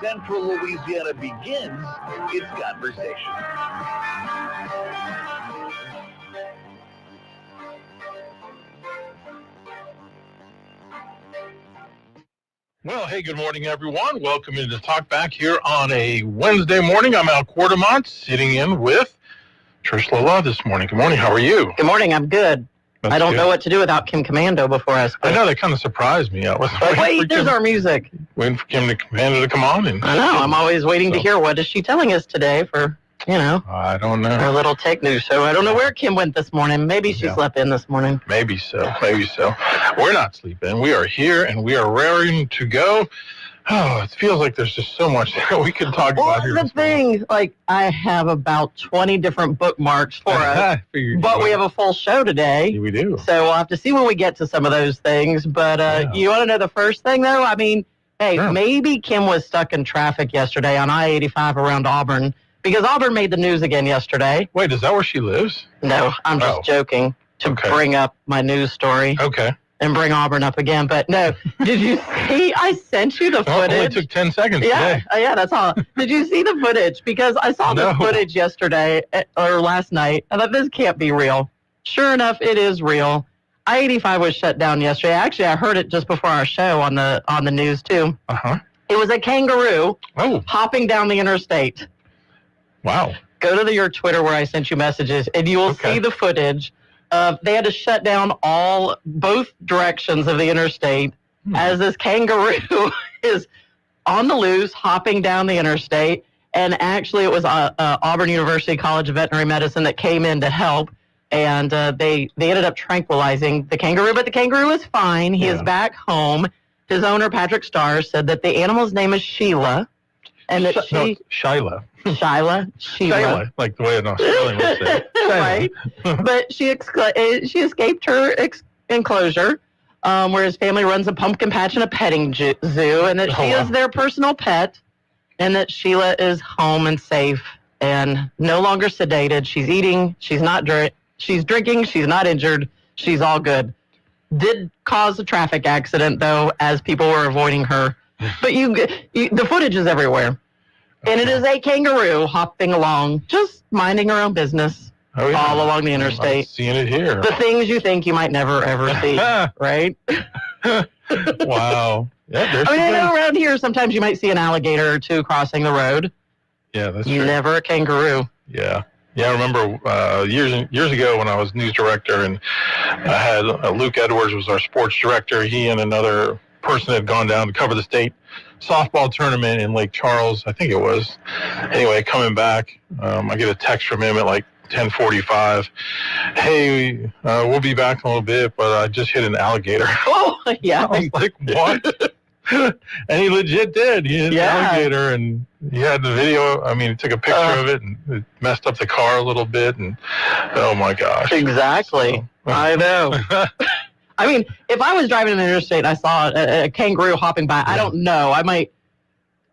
Central Louisiana begins its conversation. Well, hey, good morning, everyone. Welcome into Talk Back here on a Wednesday morning. I'm Al Quartermont, sitting in with Trish Lala this morning. Good morning. How are you? Good morning. I'm good. That's I don't good. know what to do without Kim Commando before I speak. I know, that kind of surprised me. I was Wait, there's our music. waiting for Kim Commando to come on. And I know. I'm always waiting to hear what is she telling us today for, I don't know. our little tech news show. I don't know where Kim went this morning. Maybe she slept in this morning. Maybe so. We're not sleeping. We are here, and we are raring to go. Oh, it feels like there's just so much that we can talk about here. Well, the thing, I have about 20 different bookmarks for us, but we have a full show today. We do. So we'll have to see when we get to some of those things. But you want to know the first thing, though? I mean, hey, Sure. Maybe Kim was stuck in traffic yesterday on I-85 around Auburn, because Auburn made the news again yesterday. Wait, is that where she lives? No, I'm just joking to bring up my news story. Okay. And bring Auburn up again. But no, did you see? I sent you the footage. It only took 10 seconds today. Yeah, that's all. Did you see the footage? Because I saw the footage yesterday or last night. I thought, this can't be real. Sure enough, it is real. I-85 was shut down yesterday. Actually, I heard it just before our show on the news too. It was a kangaroo hopping down the interstate. Wow. Go to your Twitter where I sent you messages, and you will see the footage. They had to shut down both directions of the interstate as this kangaroo is on the loose, hopping down the interstate. And actually, it was Auburn University College of Veterinary Medicine that came in to help. And they ended up tranquilizing the kangaroo. But the kangaroo is fine. He is back home. His owner, Patrick Starr, said that the animal's name is Sheila. And that Shyla. Sheila, like the way an Australian would say. Right. But she escaped her enclosure, where his family runs a pumpkin patch and a petting zoo, and that she is their personal pet, and that Sheila is home and safe and no longer sedated. She's eating. She's not she's drinking. She's not injured. She's all good. Did cause a traffic accident though, as people were avoiding her. But the footage is everywhere. And it is a kangaroo hopping along, just minding her own business all along the interstate. I'm seeing it here. The things you think you might never, ever see, right? Wow. Yeah, I know around here, sometimes you might see an alligator or two crossing the road. Yeah, that's true. Never a kangaroo. Yeah. Yeah, I remember years ago when I was news director, and I had Luke Edwards was our sports director. He and another person had gone down to cover the state softball tournament in Lake Charles, I think it was. Anyway, coming back, I get a text from him at like 10:45. Hey, we'll be back in a little bit, but I just hit an alligator. Oh, yeah. I was like, what? And he legit did. He hit an alligator, and he had the video. I mean, he took a picture of it, and it messed up the car a little bit. And oh my gosh. Exactly. So, I know. I mean, if I was driving in the interstate and I saw a kangaroo hopping by, I don't know. I might,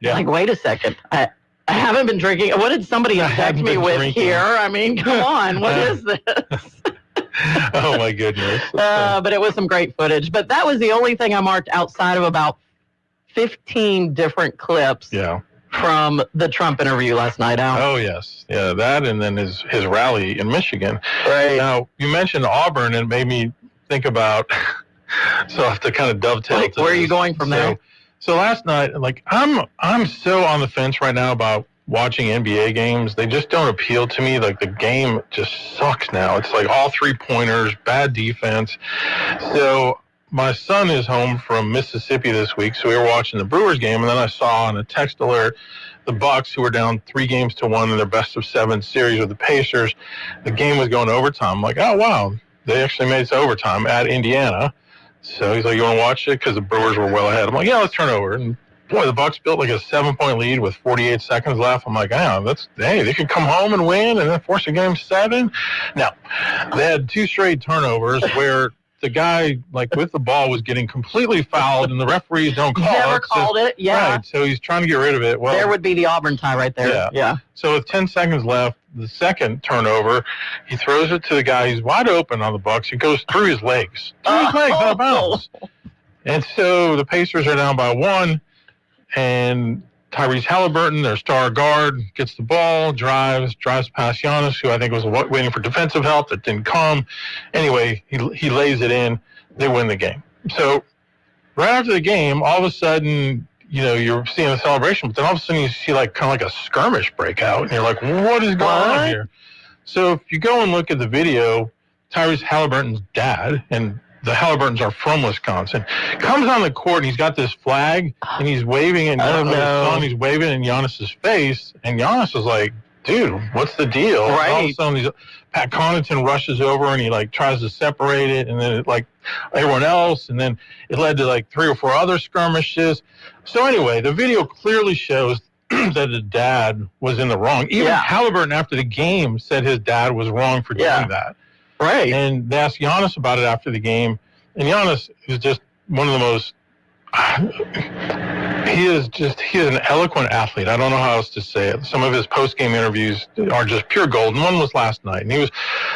wait a second. I haven't been drinking. What did somebody infect me with here? I mean, come on. What is this? Oh, my goodness. But it was some great footage. But that was the only thing I marked outside of about 15 different clips from the Trump interview last night, Al. Oh, yes. Yeah, that and then his rally in Michigan. Right. Now, you mentioned Auburn, and it made me think about, so I have to kind of dovetail to where are you going from there? So last night, I'm so on the fence right now about watching NBA games. They just don't appeal to me. Like, the game just sucks now. It's like all 3-pointers, bad defense. So my son is home from Mississippi this week, so we were watching the Brewers game, and then I saw on a text alert the Bucks, who were down 3-1 in their best-of-7 series with the Pacers. The game was going to overtime. I'm like, oh, wow. They actually made it to overtime at Indiana. So he's like, you want to watch it? Because the Brewers were well ahead. I'm like, yeah, let's turn over. And boy, the Bucks built like a 7-point lead with 48 seconds left. I'm like, they could come home and win and then force a game 7. Now, they had 2 straight turnovers where the guy, with the ball was getting completely fouled, and the referees don't call it. Never called it, Right, so he's trying to get rid of it. Well, there would be the Auburn tie right there. Yeah. So with 10 seconds left, the second turnover, he throws it to the guy. He's wide open on the Bucks. It goes through his legs. Out of bounds. And so the Pacers are down by 1, and Tyrese Halliburton, their star guard, gets the ball, drives past Giannis, who I think was waiting for defensive help that didn't come. Anyway, he lays it in. They win the game. So right after the game, all of a sudden, you're seeing a celebration, but then all of a sudden you see kind of like a skirmish break out, and you're like, what is going on here? So if you go and look at the video, Tyrese Halliburton's dad, and the Halliburtons are from Wisconsin, comes on the court, and he's got this flag, and he's waving it, he's waving in Giannis's face, and Giannis is like, dude, what's the deal? Right. All of a sudden, Pat Connaughton rushes over, and he tries to separate it, and then everyone else, and then it led to 3 or 4 other skirmishes. So anyway, the video clearly shows that the dad was in the wrong. Even Halliburton, after the game, said his dad was wrong for doing that. Right. And they asked Giannis about it after the game, and Giannis is just one of the most. He is an eloquent athlete. I don't know how else to say it. Some of his post-game interviews are just pure gold. And one was last night, and he was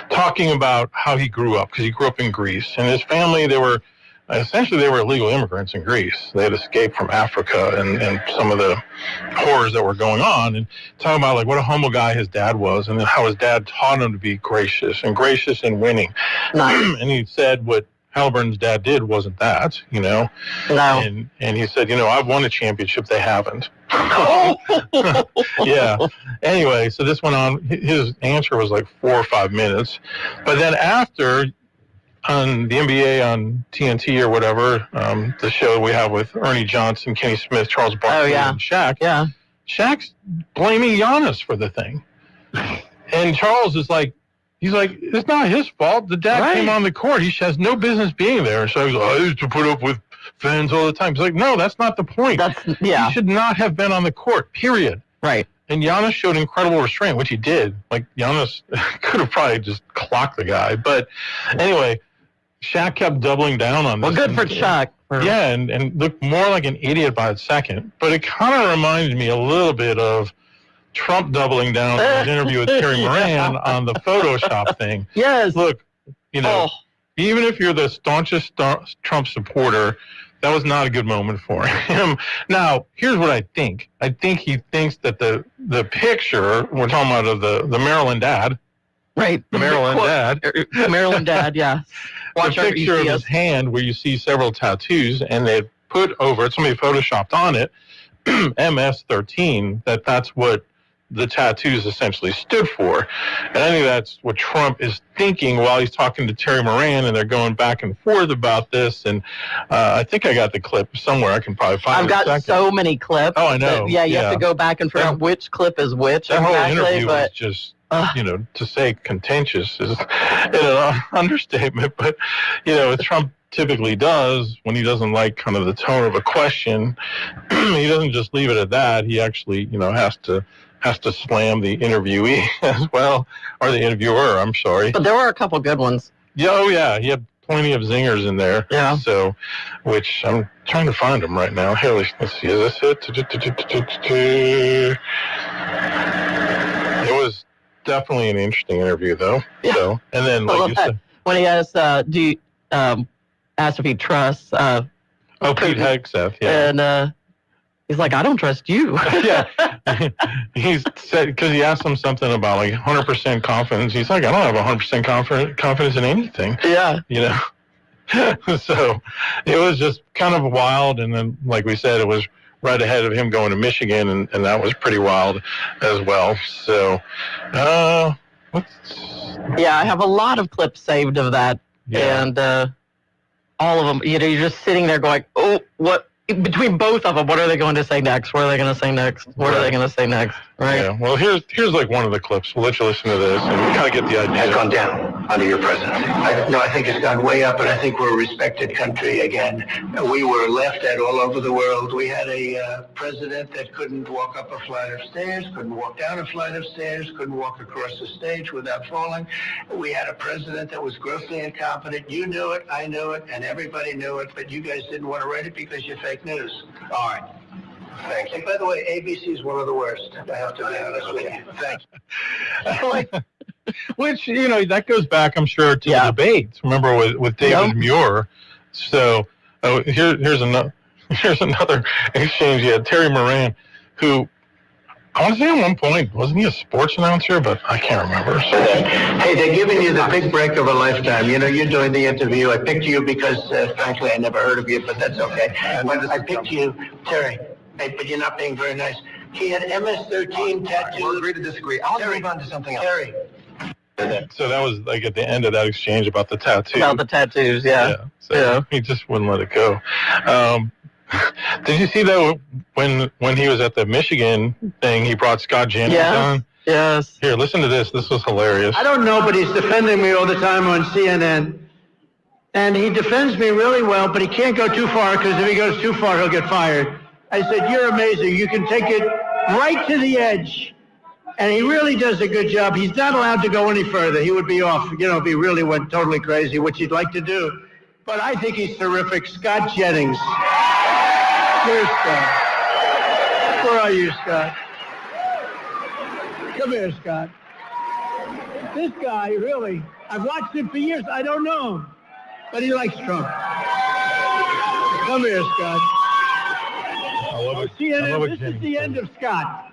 talking about how he grew up, because he grew up in Greece, and his family, they were illegal immigrants in Greece. They had escaped from Africa and some of the horrors that were going on, and talking about what a humble guy his dad was, and how his dad taught him to be gracious and winning. Nice. And he said what Halliburton's dad did wasn't that, No. And he said, I've won a championship, they haven't. Yeah. Anyway, so this went on. His answer was 4 or 5 minutes. But then after, on the NBA on TNT or whatever, the show we have with Ernie Johnson, Kenny Smith, Charles Barkley, and Shaq. Yeah. Shaq's blaming Giannis for the thing. And Charles is he's like, it's not his fault. The dad came on the court. He has no business being there. So he's like, I used to put up with fans all the time. He's like, no, that's not the point. He should not have been on the court, period. Right. And Giannis showed incredible restraint, which he did. Giannis could have probably just clocked the guy. But anyway, Shaq kept doubling down on this. Well, good for Shaq. Yeah, and looked more like an idiot by the second. But it kind of reminded me a little bit of Trump doubling down in his interview with Terry Moran on the Photoshop thing. Yes. Look, even if you're the staunchest Trump supporter, that was not a good moment for him. Now, here's what I think. I think he thinks that the picture, we're talking about of the Maryland dad. Right. The Maryland dad. Maryland dad, yeah. Watch the picture of his hand where you see several tattoos, and they put over it, somebody photoshopped on it, MS-13, that's what the tattoos essentially stood for. And I think that's what Trump is thinking while he's talking to Terry Moran, and they're going back and forth about this. And I think I got the clip somewhere. I can probably find it. I've got so many clips. Oh, I know. You have to go back and figure out which clip is which. That whole interview was just, to say contentious is an understatement. But, what Trump typically does when he doesn't like kind of the tone of a question, he doesn't just leave it at that. He actually, has to slam the interviewee as well, or the interviewer, I'm sorry. But there were a couple good ones. Yeah, he had plenty of zingers in there. Yeah. So, which I'm trying to find them right now. Here, let's see, is this it? It was definitely an interesting interview, though. Yeah. So, and then, like you said, when he asked, asked if he trusts, Pete Hegseth, yeah. And, he's like, I don't trust you. Yeah. He said, because he asked him something about 100% confidence. He's like, I don't have 100% confidence in anything. Yeah. So it was just kind of wild. And then, like we said, it was right ahead of him going to Michigan, and that was pretty wild as well. So, I have a lot of clips saved of that. Yeah. And all of them, you're just sitting there going, oh, what? Between both of them, what are they going to say next? What are they going to say next? What are they going to say next? Right? Yeah. Well, here's one of the clips. We'll let you listen to this, and we kind of get the idea. Has gone down under your presidency. I think it's gone way up, and I think we're a respected country again. We were laughed at all over the world. We had a president that couldn't walk up a flight of stairs, couldn't walk down a flight of stairs, couldn't walk across the stage without falling. We had a president that was grossly incompetent. You knew it, I knew it, and everybody knew it, but you guys didn't want to write it because you're fake news. All right. Thanks. And by the way, ABC is one of the worst. I have to be honest with you. Thanks. Which, that goes back, I'm sure, to the debates. Remember with David Muir. So here's another exchange. You had Terry Moran, who, I want to say at one point, wasn't he a sports announcer? But I can't remember. So. Hey, they're giving you the big break of a lifetime. You know, you're doing the interview. I picked you because, frankly, I never heard of you, but that's okay. I picked you, Terry, but you're not being very nice. He had MS-13 tattoos. We'll agree to disagree. I'll move on to something else. Terry. So that was like at the end of that exchange about the tattoo. About the tattoos, yeah. So he just wouldn't let it go. Did you see that when he was at the Michigan thing, he brought Scott Jennings on? Yes. Here, listen to this. This was hilarious. I don't know, but he's defending me all the time on CNN. And he defends me really well, but he can't go too far because if he goes too far, he'll get fired. I said, you're amazing. You can take it right to the edge. And he really does a good job. He's not allowed to go any further. He would be off, if he really went totally crazy, which he'd like to do. But I think he's terrific. Scott Jennings. Where's Scott? Where are you, Scott? Come here, Scott. This guy, really, I've watched him for years. I don't know him, but he likes Trump. Come here, Scott. I love it. CNN, this is the end of Scott.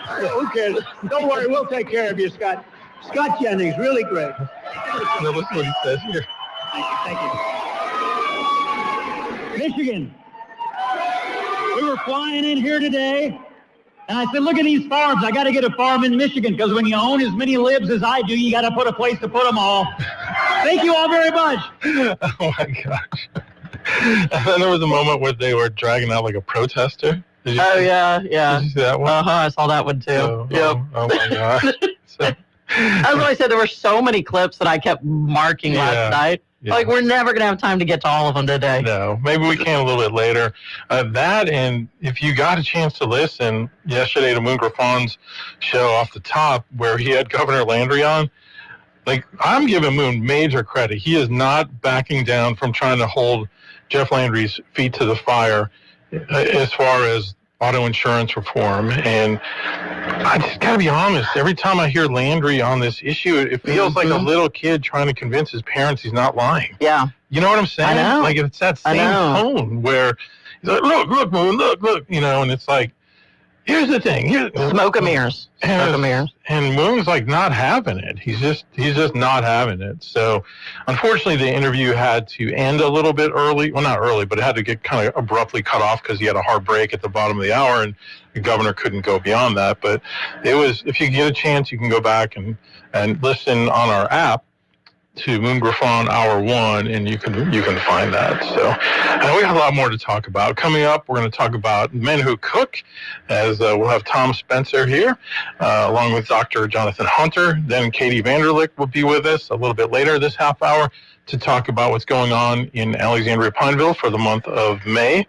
Who cares? Don't worry, we'll take care of you, Scott. Scott Jennings, really great. Now listen what he says here. Thank you. Michigan. We were flying in here today, and I said, look at these farms. I got to get a farm in Michigan, because when you own as many libs as I do, you got to put a place to put them all. Thank you all very much. Oh, my gosh. And then there was a moment where they were dragging out like a protester. Yeah. Did you see that one? I saw that one too. Oh my gosh. So, that's what I said. There were so many clips that I kept marking last night. Yeah. Like, we're never going to have time to get to all of them today. No, maybe we can a little bit later. That, and if you got a chance to listen yesterday to Moon Griffon's show Off the Top, where he had Governor Landry on, like, I'm giving Moon major credit. He is not backing down from trying to hold Jeff Landry's feet to the fire as far as auto insurance reform. And I just got to be honest, every time I hear Landry on this issue, it feels like a little kid trying to convince his parents he's not lying. Yeah. You know what I'm saying? I know. Like, it's that same tone where he's like, look, Moon, look, and it's like, here's the thing. Smoke and mirrors. And Moon's like not having it. He's just not having it. So unfortunately the interview had to end a little bit early. Well, not early, but it had to get kind of abruptly cut off because he had a hard break at the bottom of the hour and the governor couldn't go beyond that. But it was, if you get a chance, you can go back and listen on our app to Moon Griffon Hour 1, and you can find that. So we got a lot more to talk about. Coming up, we're going to talk about men who cook, as we'll have Tom Spencer here, along with Dr. Jonathan Hunter. Then Katie Vanderlick will be with us a little bit later this half hour to talk about what's going on in Alexandria Pineville for the month of May,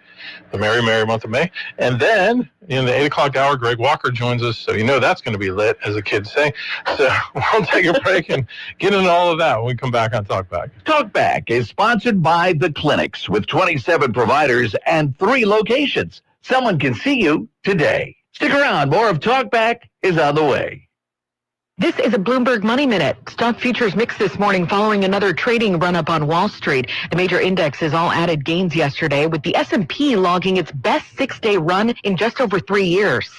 the merry, merry month of May. And then in the 8 o'clock hour, Greg Walker joins us, so you know that's going to be lit, as the kids say. So we'll take a break and get into all of that when we come back on Talkback. Talkback is sponsored by The Clinics, with 27 providers and 3 locations. Someone can see you today. Stick around. More of Talkback is on the way. This is a Bloomberg Money Minute. Stock futures mixed this morning following another trading run-up on Wall Street. The major indexes all added gains yesterday, with the S&P logging its best 6-day run in just over 3 years.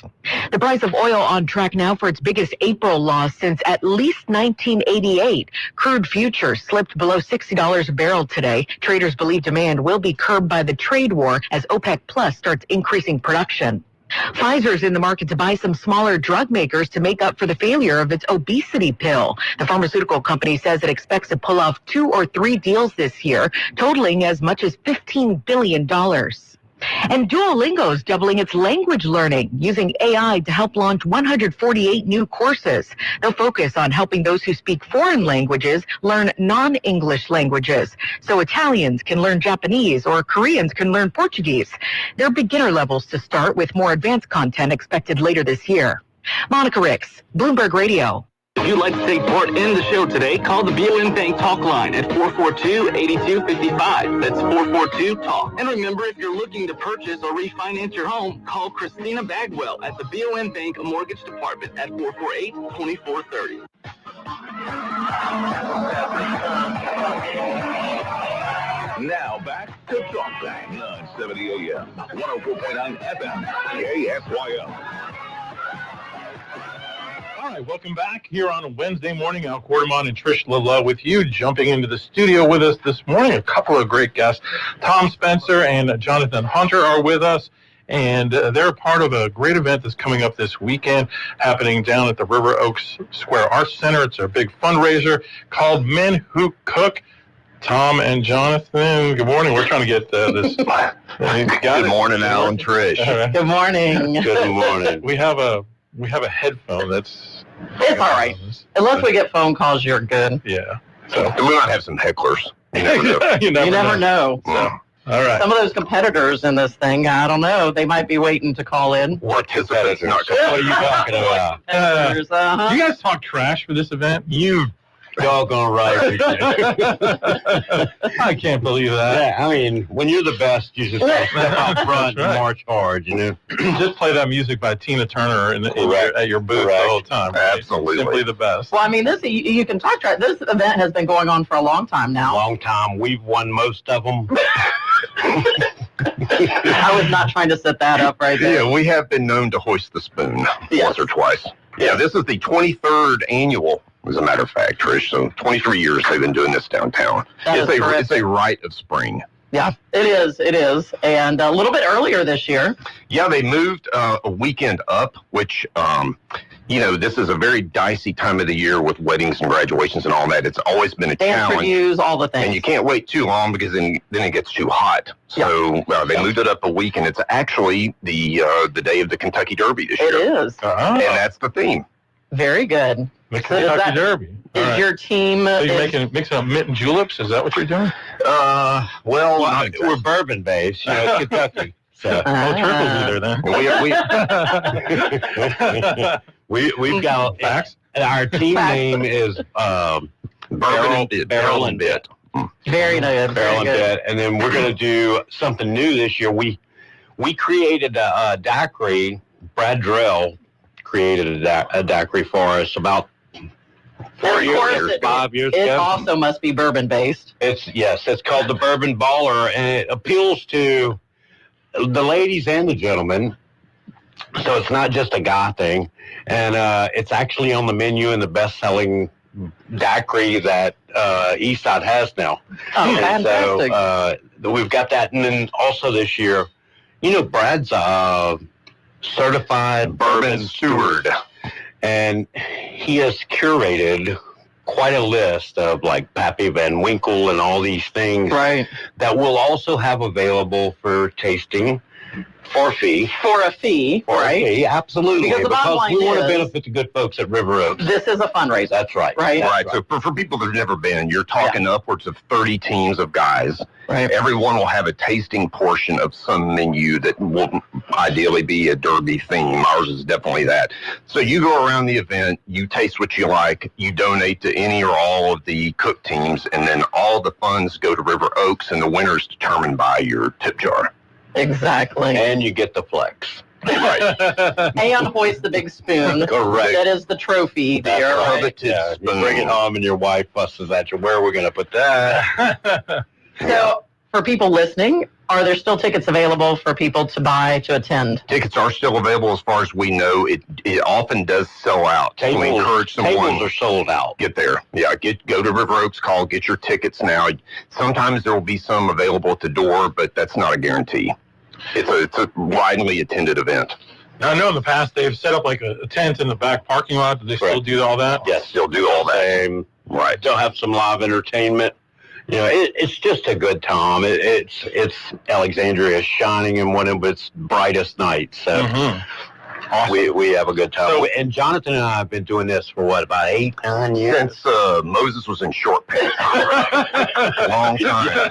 The price of oil on track now for its biggest April loss since at least 1988. Crude futures slipped below $60 a barrel today. Traders believe demand will be curbed by the trade war as OPEC Plus starts increasing production. Pfizer's in the market to buy some smaller drug makers to make up for the failure of its obesity pill. The pharmaceutical company says it expects to pull off 2 or 3 deals this year, totaling as much as $15 billion. And Duolingo's doubling its language learning, using AI to help launch 148 new courses. They'll focus on helping those who speak foreign languages learn non-English languages, so Italians can learn Japanese or Koreans can learn Portuguese. They're beginner levels to start, with more advanced content expected later this year. Monica Ricks, Bloomberg Radio. If you'd like to take part in the show today, call the BOM Bank Talk line at 442-8255. That's 442-TALK. And remember, if you're looking to purchase or refinance your home, call Christina Bagwell at the BOM Bank Mortgage Department at 448-2430. Now back to Talk Back. 970 AM, 104.9 FM, KSYO. All right, welcome back here on a Wednesday morning. Al Quartermont and Trish Lala with you, jumping into the studio with us this morning. A couple of great guests. Tom Spencer and Jonathan Hunter are with us, and they're part of a great event that's coming up this weekend, happening down at the River Oaks Square Arts Center. It's a big fundraiser called Men Who Cook. Tom and Jonathan, good morning. We're trying to get this. Good morning, Al and Trish. Good morning. Good morning. We have a headphone that's... It's all right. Unless we get phone calls, you're good. Yeah. So we might have some hecklers. You never know. You never know. So, all right. Some of those competitors in this thing, I don't know. They might be waiting to call in. What competitors? What are you talking about? Competitors, Do you guys talk trash for this event? You doggone right. I can't believe that. Yeah, I mean, when you're the best, you just step out front That's right. and march hard, you know? Just play that music by Tina Turner at your booth the whole time. Right? Absolutely. Simply the best. Well, I mean, you can talk trash. This event has been going on for a long time now. Long time. We've won most of them. I was not trying to set that up right there. Yeah, we have been known to hoist the spoon once or twice. Yeah, this is the 23rd annual, as a matter of fact, Trish. So 23 years they've been doing this downtown. It's a rite of spring. Yeah, it is. It is. And a little bit earlier this year. Yeah, they moved a weekend up, which, this is a very dicey time of the year with weddings and graduations and all that. It's always been a Dance challenge. reviews, all the things. And you can't wait too long because then it gets too hot. So they moved it up a week, and it's actually the day of the Kentucky Derby this year. It is. And that's the theme. Very good. The Kentucky Derby. Is your team... So you're mixing up mint and juleps? Is that what you're doing? We're bourbon based, it's Kentucky. So Turtles are there then. We've got facts. Our team name is Barrel and Bit. Very good. Barrel and Bit, and then we're going to do something new this year. We created a daiquiri. Brad Drell created a daiquiri for us about 5 years ago. It also must be bourbon based. It's called the Bourbon Baller, and it appeals to the ladies and the gentlemen. So it's not just a guy thing, and it's actually on the menu in the best-selling daiquiri that Eastside has now. Oh, fantastic! So we've got that, and then also this year, Brad's certified bourbon steward, and he has curated quite a list of like Pappy Van Winkle and all these things that we'll also have available for tasting for a fee. For a fee, Absolutely. Because we want to benefit the good folks at River Oaks. This is a fundraiser. That's right. Right. So for people that have never been, you're talking upwards of 30 teams of guys. Right. Everyone will have a tasting portion of some menu that will ideally be a derby theme. Ours is definitely that. So you go around the event, you taste what you like, you donate to any or all of the cook teams, and then all the funds go to River Oaks, and the winner is determined by your tip jar. Exactly. And you get the flex. Right. And hoist the big spoon. Correct. That is the trophy there. Right. You bring it home and your wife fusses at you. Where are we going to put that? So, for people listening, are there still tickets available for people to buy to attend? Tickets are still available as far as we know. It often does sell out. Tables, we encourage someone. Tables are sold out. Get there. Yeah, go to River Oaks, get your tickets now. Sometimes there will be some available at the door, but that's not a guarantee. It's a widely attended event. Now, I know in the past they've set up like a tent in the back parking lot. Do they still do all that? Yes, still do all that. Right. They'll have some live entertainment. It's just a good time. It's Alexandria shining in one of its brightest nights. So awesome. We have a good time. So, and Jonathan and I have been doing this for about 8-9 years? Since Moses was in short pants. Long time.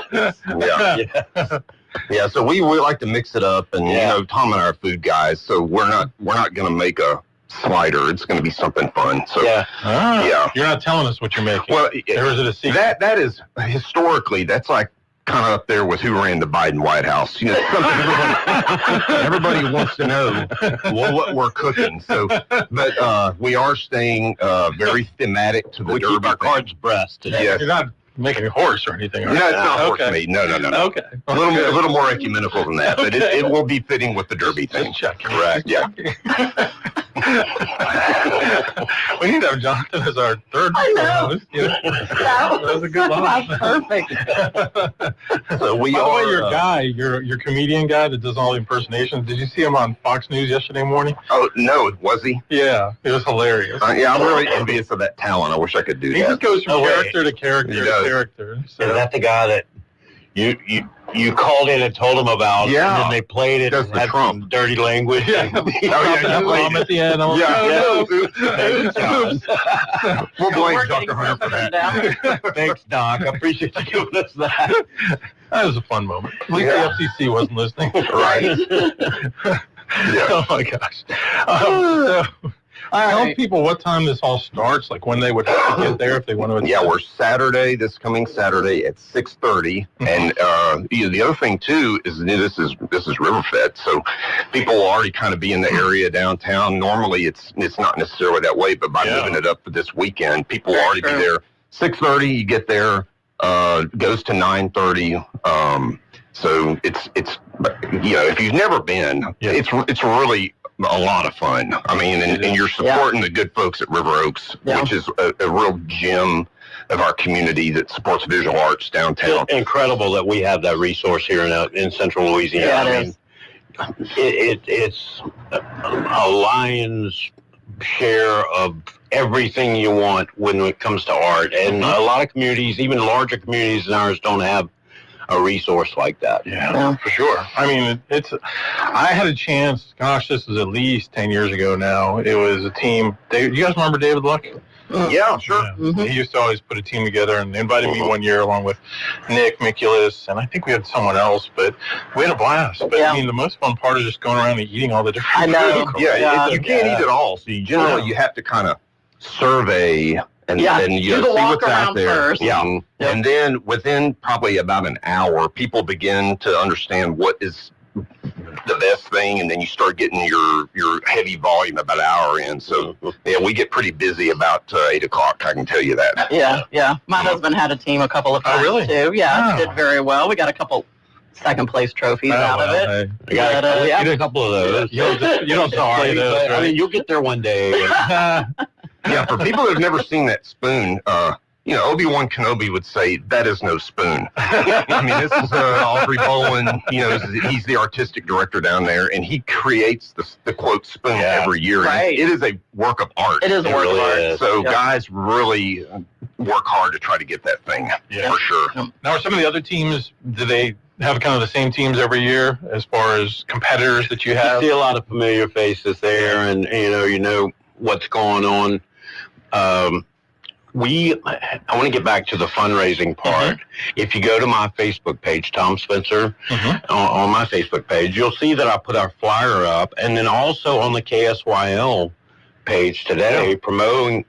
Yeah, so we like to mix it up, and Tom and I are food guys, so we're not going to make a slider. It's going to be something fun. So You're not telling us what you're making. Well, or is it a secret? That is historically that's like kind of up there with who ran the Biden White House. Something everybody wants to know what we're cooking. So, but we are staying very thematic to the Derby. Keep our cards pressed. Yes. making a horse or anything. No, it's not horse Okay. meat. No. Okay. A little more ecumenical than that, but it will be fitting with the Derby thing. Just checking. Correct. Yeah. We need to have Jonathan as our third I know. host. You know? That was a good line. Perfect. So we By the way, are. your guy, your comedian guy that does all the impersonations, did you see him on Fox News yesterday morning? Oh no, was he? Yeah, it was hilarious. Yeah, I'm really envious of that talent. I wish I could do He that. just goes from Oh, wait. character to character He to does. character. So. Is that the guy that you called in and told him about? Yeah. And then they played it Does and the had Trump. some dirty language. Yeah. Oh, yeah, That bomb at the end. I'm like, Yeah. oh, no. We'll blame We're getting Dr. Hunter for that. down. Thanks, Doc. I appreciate you giving us that. That was a fun moment. At least Yeah. the FCC wasn't listening. Right. Yeah. Oh my gosh. So, tell right. people what time this all starts, like when they would have to get there if they want to. Yeah, we're this coming Saturday at 6:30, and the other thing too is this is Riverfed, so people will already kind of be in the area downtown. Normally, it's not necessarily that way, but by moving it up for this weekend, people will already be there. 6:30, you get there, goes to 9:30. So it's if you've never been, it's really a lot of fun. I mean, and you're supporting the good folks at River Oaks, which is a real gem of our community that supports visual arts downtown. It's incredible that we have that resource here in Central Louisiana. Yeah, it It's a lion's share of everything you want when it comes to art, and a lot of communities, even larger communities than ours, don't have a resource like that. Yeah, for sure. I mean, I had a chance, gosh, this was at least 10 years ago now. It was a team. You guys remember David Luck? Yeah, sure. Yeah. He used to always put a team together, and they invited me one year along with Nick Miculus, and I think we had someone else, but we had a blast. But I mean, the most fun part is just going around and eating all the different I know. food. You can't eat it all, so you have to kind of survey and see do the walk what's out around there. first. Yeah. And then within probably about an hour, people begin to understand what is the best thing, and then you start getting your heavy volume about an hour in. So we get pretty busy about 8 o'clock. I can tell you that. Yeah. My husband had a team a couple of times too. Yeah, did very well. We got a couple second place trophies out of it. Hey. You got a couple of those. You don't sorry those, but, right? I mean, you'll get there one day. Yeah, for people that have never seen that spoon, Obi-Wan Kenobi would say, that is no spoon. I mean, this is Audrey Bowen, he's the artistic director down there, and he creates the quote spoon every year. Right. It is a work of art. It is a work of art. So guys really work hard to try to get that thing, for sure. Now, are some of the other teams, do they have kind of the same teams every year as far as competitors that you have? You see a lot of familiar faces there, and you know what's going on. I want to get back to the fundraising part. If you go to my Facebook page, Tom Spencer, on my Facebook page, you'll see that I put our flyer up, and then also on the KSYL page today, promoting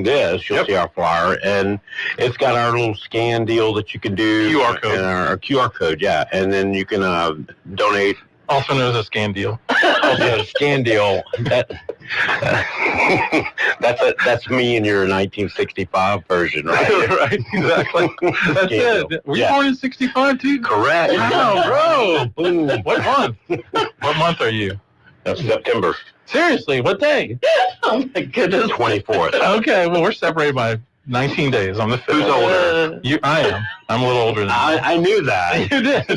this, you'll see our flyer, and it's got our little scan deal that you can do. QR code. And our QR code, and then you can donate. Also known as a scan deal. Also a scan deal. That's me in your 1965 version, right? Right, exactly. That's it. Were you born in 65 too? Correct. Wow, bro. Boom. What month? What month are you? That's September Seriously, what day? Oh my goodness. 24th. Okay, well, we're separated by 19 days. I'm the 5th. Who's older? I am. I'm a little older than you. I knew that. You did.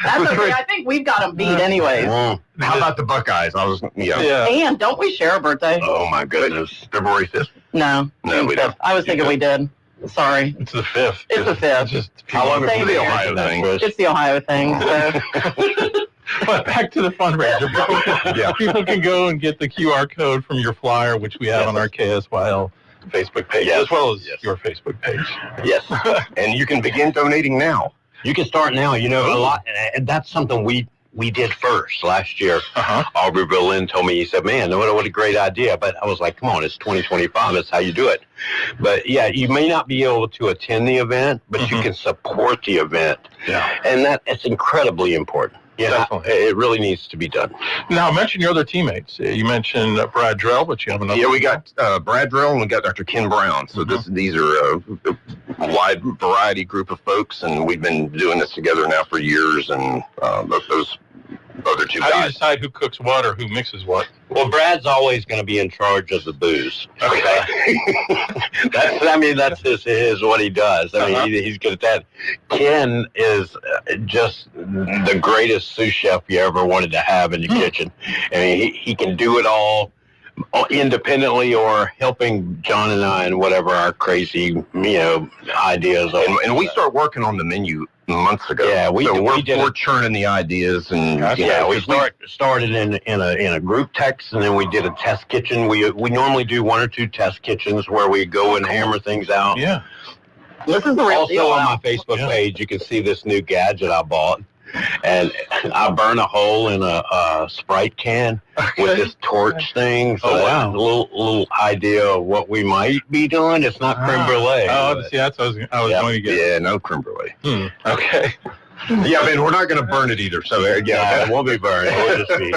That's okay. I think we've got them beat anyways. How about the Buckeyes? Yeah. And don't we share a birthday? Oh my goodness. February 5th? No. No, we don't. I was thinking we did. Sorry. It's the 5th. It's the 5th. Just How long Same is the here. Ohio thing? It's the Ohio thing. So. But back to the fundraiser. People can go and get the QR code from your flyer, which we have on our KSYL Facebook page, as well as your Facebook page. Yes. And you can begin donating now. You can start now. A lot, and that's something we did first last year. Aubrey Berlin told me, he said, man, what a great idea. But I was like, come on, it's 2025. That's how you do it. But you may not be able to attend the event, but you can support the event. Yeah. And it's incredibly important. Yeah, Definitely. it really needs to be done. Now, mention your other teammates. You mentioned Brad Drell, but you have another. Yeah, we got Brad Drell and we got Dr. Ken Brown. So these are a wide variety group of folks, and we've been doing this together now for years. And those other two How do you guys. decide who cooks what or who mixes what? Well, Brad's always going to be in charge of the booze. Okay. That's his what he does. I mean, he's good at that. Ken is just the greatest sous chef you ever wanted to have in your kitchen. I mean, he can do it all independently or helping John and I in whatever our crazy, ideas are. And we start working on the menu months ago. Yeah, we're churning the ideas, and we started in a group text, and then we did a test kitchen. We normally do 1 or 2 test kitchens where we go and hammer things out. Yeah. This is the real Also deal. on my Facebook page, you can see this new gadget I bought. And I burn a hole in a Sprite can with this torch thing. So that's a little idea of what we might be doing. It's not creme brulee. Oh, see, that's what I was going to get. Yeah, no creme brulee. Okay. Yeah, man, we're not going to burn it either. So it won't be burned. It'll just be.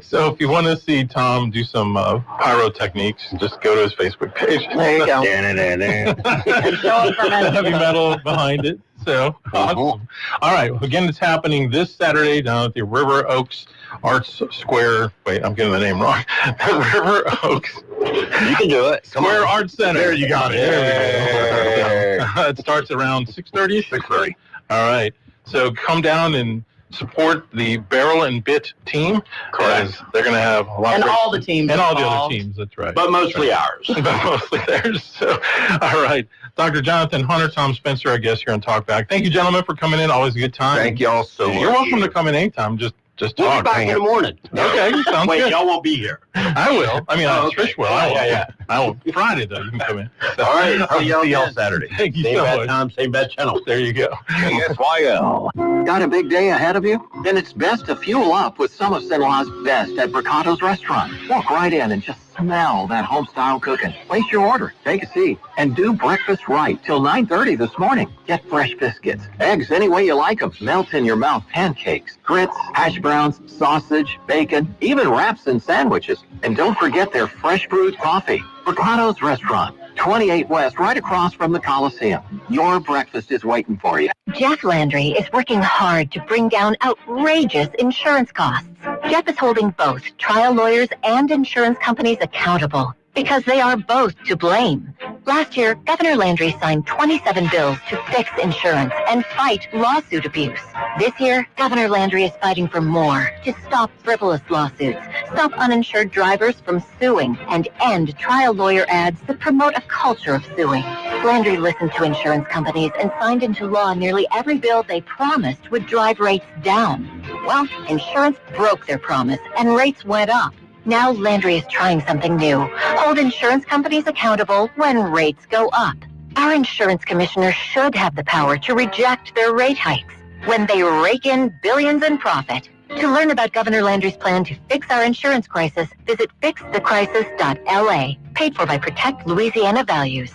So if you want to see Tom do some pyrotechniques, just go to his Facebook page. There you go. And show up for heavy metal behind it. So awesome. All right. Again, it's happening this Saturday down at the River Oaks Arts Square. Wait, I'm getting the name wrong. The River Oaks. You can do it. Square Arts Center. There you got it. There we go. It starts around 6:30. 6:30. All right. So come down and support the Barrel and Bit team. Correct. They're going to have a lot And of all the teams and all the involved. other teams. That's right. But mostly ours. But mostly theirs. So, all right. Dr. Jonathan Hunter, Tom Spencer, our guest here on Talkback. Thank you, gentlemen, for coming in. Always a good time. Thank y'all so much. You're welcome to come in anytime. Just We'll talk. be back in the morning. Okay, sounds Wait, good. y'all won't be here. I will. I mean, okay. Trish will. I will. Yeah. I will. Friday, though, you can come in. So, All right. I'll see y'all Saturday. Thank you Same so bad much. time, same bad channel. There you go. SYL. Got a big day ahead of you? Then it's best to fuel up with some of Sinaloa's best at Mercado's restaurant. Walk right in and just smell that home-style cooking. Place your order, take a seat, and do breakfast right till 9:30 this morning. Get fresh biscuits, eggs any way you like them, melt in your mouth pancakes, grits, hash browns, sausage, bacon, even wraps and sandwiches. And don't forget their fresh brewed coffee. Mercado's Restaurant, 28 West, right across from the Coliseum. Your breakfast is waiting for you. Jeff Landry is working hard to bring down outrageous insurance costs. Jeff is holding both trial lawyers and insurance companies accountable because they are both to blame. Last year, Governor Landry signed 27 bills to fix insurance and fight lawsuit abuse. This year, Governor Landry is fighting for more to stop frivolous lawsuits, stop uninsured drivers from suing, and end trial lawyer ads that promote a culture of suing. Landry listened to insurance companies and signed into law nearly every bill they promised would drive rates down. Well, insurance broke their promise and rates went up. Now Landry is trying something new. Hold insurance companies accountable when rates go up. Our insurance commissioners should have the power to reject their rate hikes when they rake in billions in profit. To learn about Governor Landry's plan to fix our insurance crisis, visit fixthecrisis.la. Paid for by Protect Louisiana Values.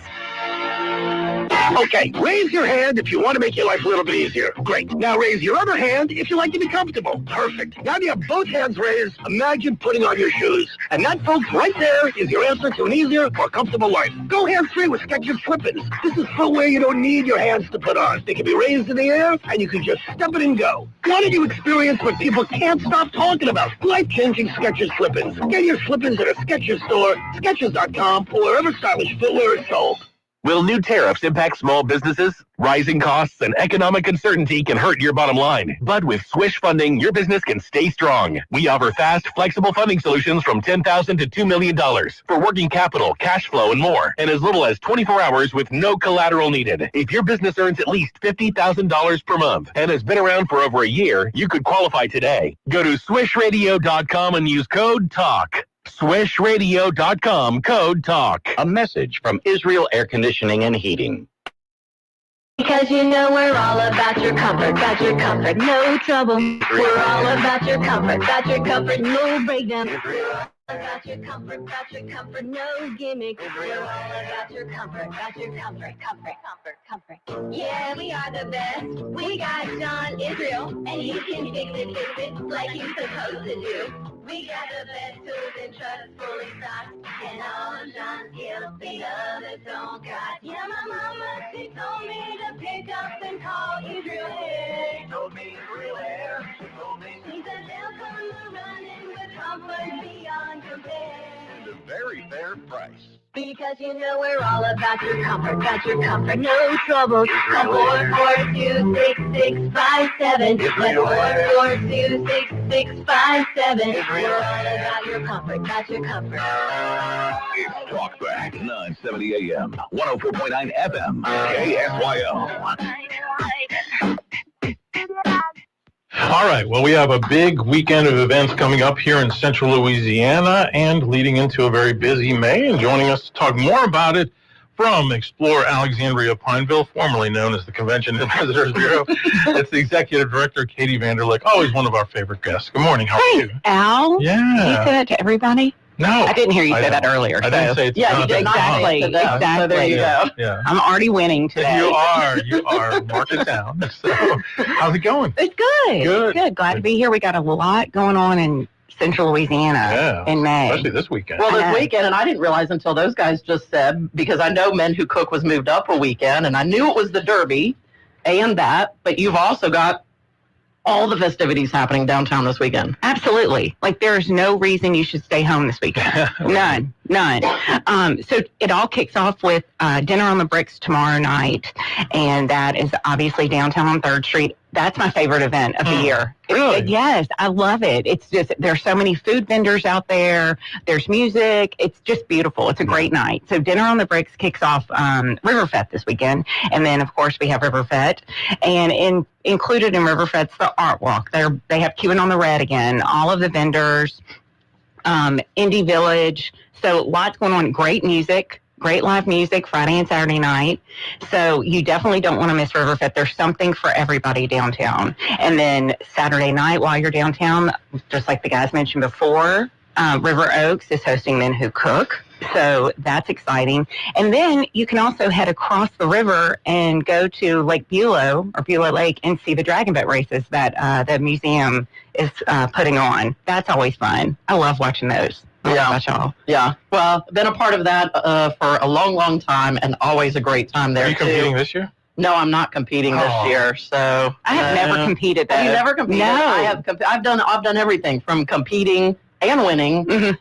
Okay, raise your hand if you want to make your life a little bit easier. Great. Now raise your other hand if you like to be comfortable. Perfect. Now you have both hands raised. Imagine putting on your shoes. And that, folks, right there is your answer to an easier, more comfortable life. Go hands-free with Skechers Slip-ins. This is footwear you don't need your hands to put on. They can be raised in the air, and you can just step it and go. Why did you experience what people can't stop talking about? Life-changing Skechers Slip-ins. Get your Slip-ins at a Skechers store, Skechers.com, or wherever stylish footwear is sold. Will new tariffs impact small businesses? Rising costs and economic uncertainty can hurt your bottom line. But with Swish Funding, your business can stay strong. We offer fast, flexible funding solutions from $10,000 to $2 million for working capital, cash flow, and more. And as little as 24 hours with no collateral needed. If your business earns at least $50,000 per month and has been around for over a year, you could qualify today. Go to swishradio.com and use code TALK. SwishRadio.com, code TALK. A message from Israel Air Conditioning and Heating. Because you know we're all about your comfort, no trouble. We're all about your comfort, no breakdown. About your comfort, no gimmick. We're all about your comfort, comfort. Yeah, we are the best. We got John Israel, and he can fix it like he's supposed to do. We got the best tools and trucks fully stocked, and all of John's skills the others don't got. Yeah, my mama, she told me to pick up and call Israel Hair. She told me Israel Hair. She said they'll come running with comfort beyond compare. At a very fair price. Because you know we're all about your comfort, no trouble. Call 442-6657. That's 442-6657. We're all about your comfort, It's Talkback, 970 AM, 104.9 FM, KSYO. All right. Well, we have a big weekend of events coming up here in central Louisiana and leading into a very busy May. And joining us to talk more about it from Explore Alexandria Pineville, formerly known as the Convention and Visitors Bureau, it's the Executive Director, Katie Vanderlick, always one of our favorite guests. Good morning. How are you? Al? Yeah. You say that to everybody? No. I didn't hear you say that earlier. I didn't say it's Yeah, you did not say it to them. So there you go. Yeah. I'm already winning today. You are. Mark it down. So, how's it going? It's good. Good. Glad to be here. We got a lot going on in central Louisiana in May. Especially this weekend. Well, this weekend, and I didn't realize until those guys just said, because I know Men Who Cook was moved up a weekend, and I knew it was the Derby and that, but you've also got all the festivities happening downtown this weekend. Absolutely. Like, there's no reason you should stay home this weekend. None. So it all kicks off with Dinner on the Bricks tomorrow night, and that is obviously downtown on 3rd Street. That's my favorite event of the year. Really? Yes, I love it. It's just, there's so many food vendors out there. There's music. It's just beautiful. It's a great night. So Dinner on the Bricks kicks off Riverfest this weekend. And then, of course, we have Riverfest. And included in Riverfest's the Art Walk. They have Cuban on the Red again. All of the vendors, Indie Village. So lots going on. Great music. Great live music Friday and Saturday night. So you definitely don't want to miss Riverfest. There's something for everybody downtown. And then Saturday night while you're downtown, just like the guys mentioned before, River Oaks is hosting Men Who Cook. So that's exciting. And then you can also head across the river and go to Lake Bulow or Bulow Lake and see the dragon boat races that the museum is putting on. That's always fun. I love watching those. Yeah. Well, been a part of that for a long, long time, and always a great time there. Are you competing this year? No, I'm not competing this year. So I have never competed. Though. Have you never competed? No, I have. I've done everything from competing and winning to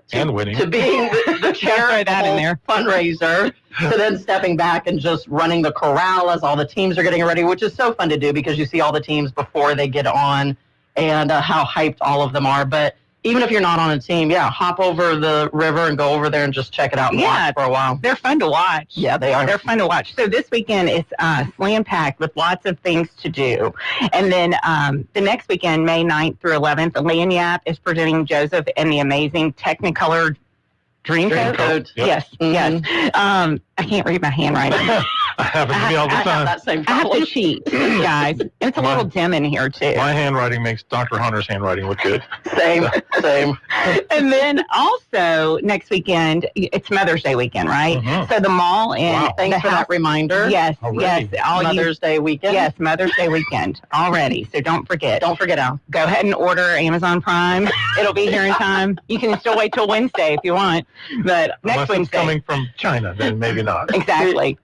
being the chair of the fundraiser to then stepping back and just running the corral as all the teams are getting ready, which is so fun to do because you see all the teams before they get on and how hyped all of them are. But even if you're not on a team, hop over the river and go over there and just check it out and watch for a while. They're fun to watch. Yeah, they are. They're fun to watch. So this weekend is slam-packed with lots of things to do. And then the next weekend, May 9th through 11th, Lanyap is presenting Joseph and the Amazing Technicolor Dreamcoat. Yep. Yes. I can't read my handwriting. I happen to be all the time. I have that same problem. I have to cheat, guys. It's a little dim in here, too. My handwriting makes Dr. Hunter's handwriting look good. Same. And then also next weekend, it's Mother's Day weekend, right? Mm-hmm. So the mall and thanks for that reminder. Yes. All Mother's Day weekend. Yes, Mother's Day weekend already. So don't forget. Al. Go ahead and order Amazon Prime. It'll be here in time. You can still wait till Wednesday if you want, but next Unless Wednesday. It's coming from China, then maybe not. Exactly.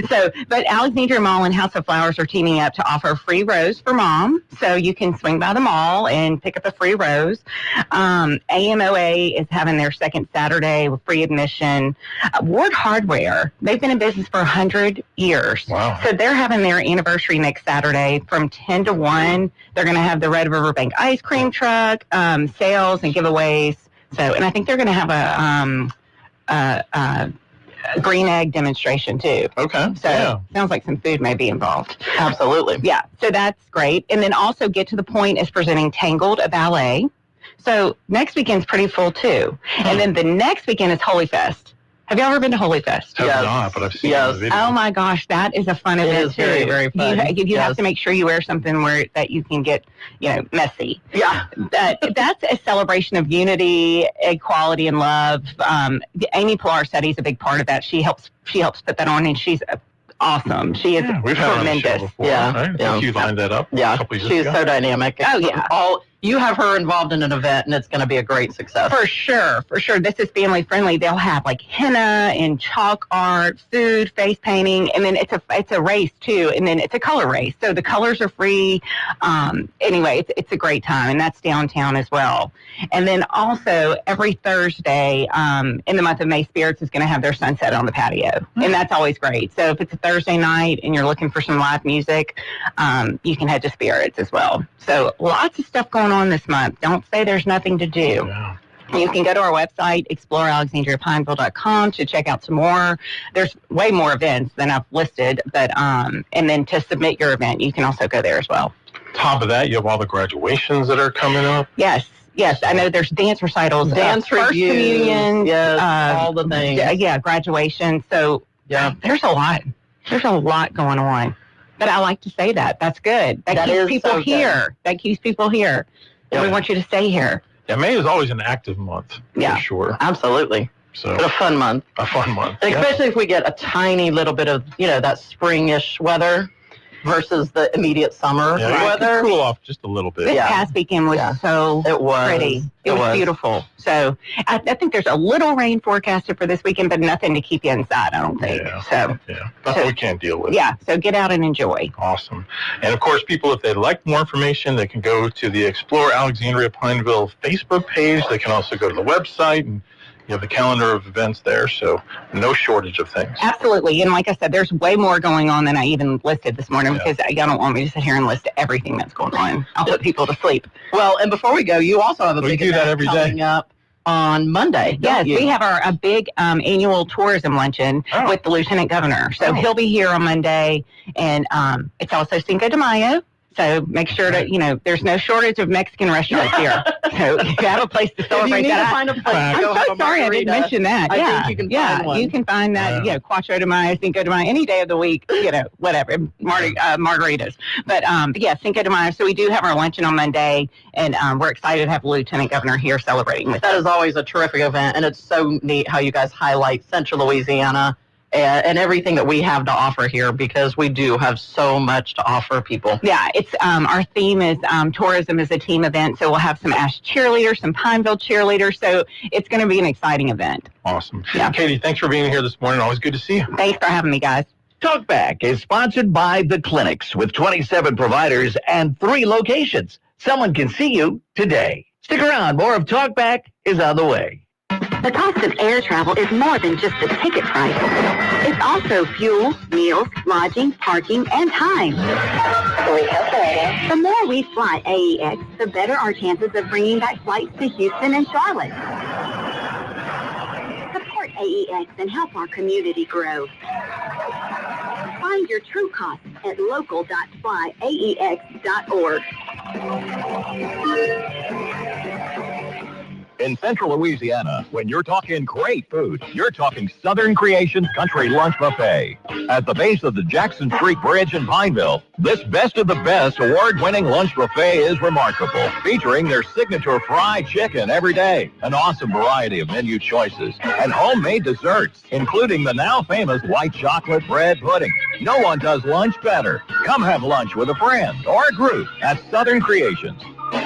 So, but Alexandria Mall and House of Flowers are teaming up to offer a free rose for mom. So you can swing by the mall and pick up a free rose. AMOA is having their second Saturday with free admission. Ward Hardware, they've been in business for 100 years. Wow. So they're having their anniversary next Saturday from 10 to 1. They're going to have the Red River Bank ice cream truck, sales and giveaways. So, and I think they're going to have a green egg demonstration too. Okay. So sounds like some food may be involved. Absolutely. Yeah. So that's great. And then also Get to the Point is presenting Tangled, a ballet. So next weekend's pretty full too. And then the next weekend is Holy Fest. Have y'all ever been to Holy Fest? Have not, but I've seen the video. Oh my gosh, that is a fun event is very, too. very fun. You have to make sure you wear something that you can get, messy. Yeah. That's a celebration of unity, equality, and love. Amy Pilar-Setti is a big part of that. She helps put that on, and she's awesome. She is we've had her on the show tremendous. before, Yeah, right? I think you lined that up a couple years she's ago. so dynamic. Oh, yeah. You have her involved in an event, and it's going to be a great success. For sure. This is family friendly. They'll have like henna and chalk art, food, face painting, and then it's a race too, and then it's a color race. So the colors are free. Anyway, it's a great time, and that's downtown as well. And then also every Thursday in the month of May, Spirits is going to have their sunset on the patio, and that's always great. So if it's a Thursday night and you're looking for some live music, you can head to Spirits as well. So lots of stuff going on this month. Don't say there's nothing to do. Yeah. You can go to our website, explorealexandriapineville.com, to check out some more. There's way more events than I've listed, but and then to submit your event, you can also go there as well. Top of that, you have all the graduations that are coming up. Yes. I know there's dance recitals, dance first reviews, communion, all the things. Graduation. So there's a lot. There's a lot going on. But I like to say that. That's good. That keeps people here. That keeps people here. And we want you to stay here. Yeah, May is always an active month, for sure. Absolutely. So but a fun month. And especially if we get a tiny little bit of, that springish weather versus the immediate summer weather. It could cool off just a little bit. This past weekend was so pretty. It was beautiful. So I think there's a little rain forecasted for this weekend, but nothing to keep you inside, I don't think. Nothing we can't deal with. Yeah, so get out and enjoy. Awesome. And of course, people, if they'd like more information, they can go to the Explore Alexandria Pineville Facebook page. They can also go to the website, and you have the calendar of events there, so no shortage of things. Absolutely. And like I said, there's way more going on than I even listed this morning because y'all don't want me to sit here and list everything that's going on. I'll put people to sleep. Well, and before we go, you also have a big event coming up on Monday. Yes, we have a big annual tourism luncheon with the Lieutenant Governor. So he'll be here on Monday, and it's also Cinco de Mayo. So make sure to, there's no shortage of Mexican restaurants here. So if you have a place to celebrate that. Find a place I'm so sorry I didn't mention that. I think you can find one. You can find that, Cuatro de Mayo, Cinco de Mayo, any day of the week, whatever, margaritas. But Cinco de Mayo. So we do have our luncheon on Monday, and we're excited to have the Lieutenant Governor here celebrating with us. That is always a terrific event, and it's so neat how you guys highlight Central Louisiana and everything that we have to offer here, because we do have so much to offer people. Yeah, it's our theme is tourism is a team event, so we'll have some Ash cheerleaders, some Pineville cheerleaders, so it's going to be an exciting event. Awesome. Yeah. Katie, thanks for being here this morning. Always good to see you. Thanks for having me, guys. Talkback is sponsored by The Clinics with 27 providers and 3 locations. Someone can see you today. Stick around. More of Talkback is on the way. The cost of air travel is more than just the ticket price. It's also fuel, meals, lodging, parking, and time. The more we fly AEX, the better our chances of bringing back flights to Houston and Charlotte. Support AEX and help our community grow. Find your true costs at local.flyaex.org. In Central Louisiana, when you're talking great food, you're talking Southern Creations Country Lunch Buffet. At the base of the Jackson Street Bridge in Pineville, this Best of the Best award-winning lunch buffet is remarkable, featuring their signature fried chicken every day, an awesome variety of menu choices, and homemade desserts, including the now famous white chocolate bread pudding. No one does lunch better. Come have lunch with a friend or a group at Southern Creations.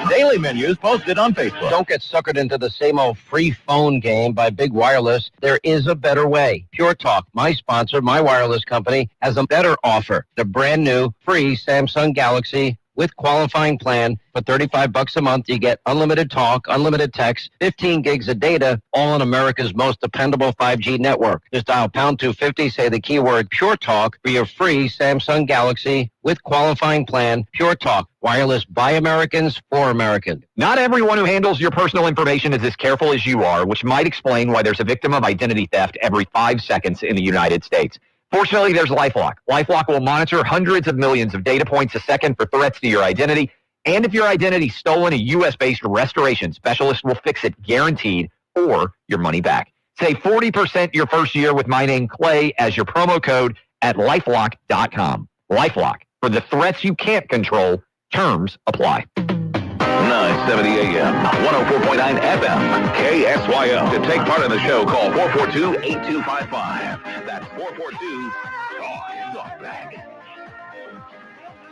Daily menus posted on Facebook. Don't get suckered into the same old free phone game by Big Wireless. There is a better way. Pure Talk, my sponsor, my wireless company, has a better offer. The brand new free Samsung Galaxy with qualifying plan. For $35 a month, you get unlimited talk, unlimited text, 15 gigs of data, all on America's most dependable 5G network. Just dial pound 250, say the keyword Pure Talk for your free Samsung Galaxy with qualifying plan. Pure Talk, wireless by Americans for Americans. Not everyone who handles your personal information is as careful as you are, which might explain why there's a victim of identity theft every 5 seconds in the United States. Fortunately, there's LifeLock. LifeLock will monitor hundreds of millions of data points a second for threats to your identity. And if your identity's stolen, a U.S.-based restoration specialist will fix it guaranteed, or your money back. Save 40% your first year with my name, Clay, as your promo code at LifeLock.com. LifeLock, for the threats you can't control. Terms apply. 970 AM, 104.9 FM, KSYO. To take part in the show, call 442-8255. That's 442-TALK-BACK.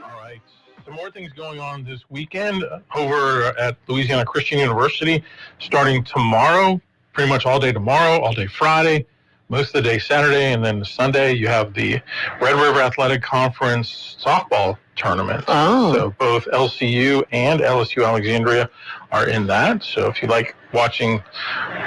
All right. Some more things going on this weekend over at Louisiana Christian University, starting tomorrow, pretty much all day tomorrow, all day Friday, most of the day Saturday, and then Sunday you have the Red River Athletic Conference softball tournament. Oh. So both LCU and LSU Alexandria are in that. So if you like watching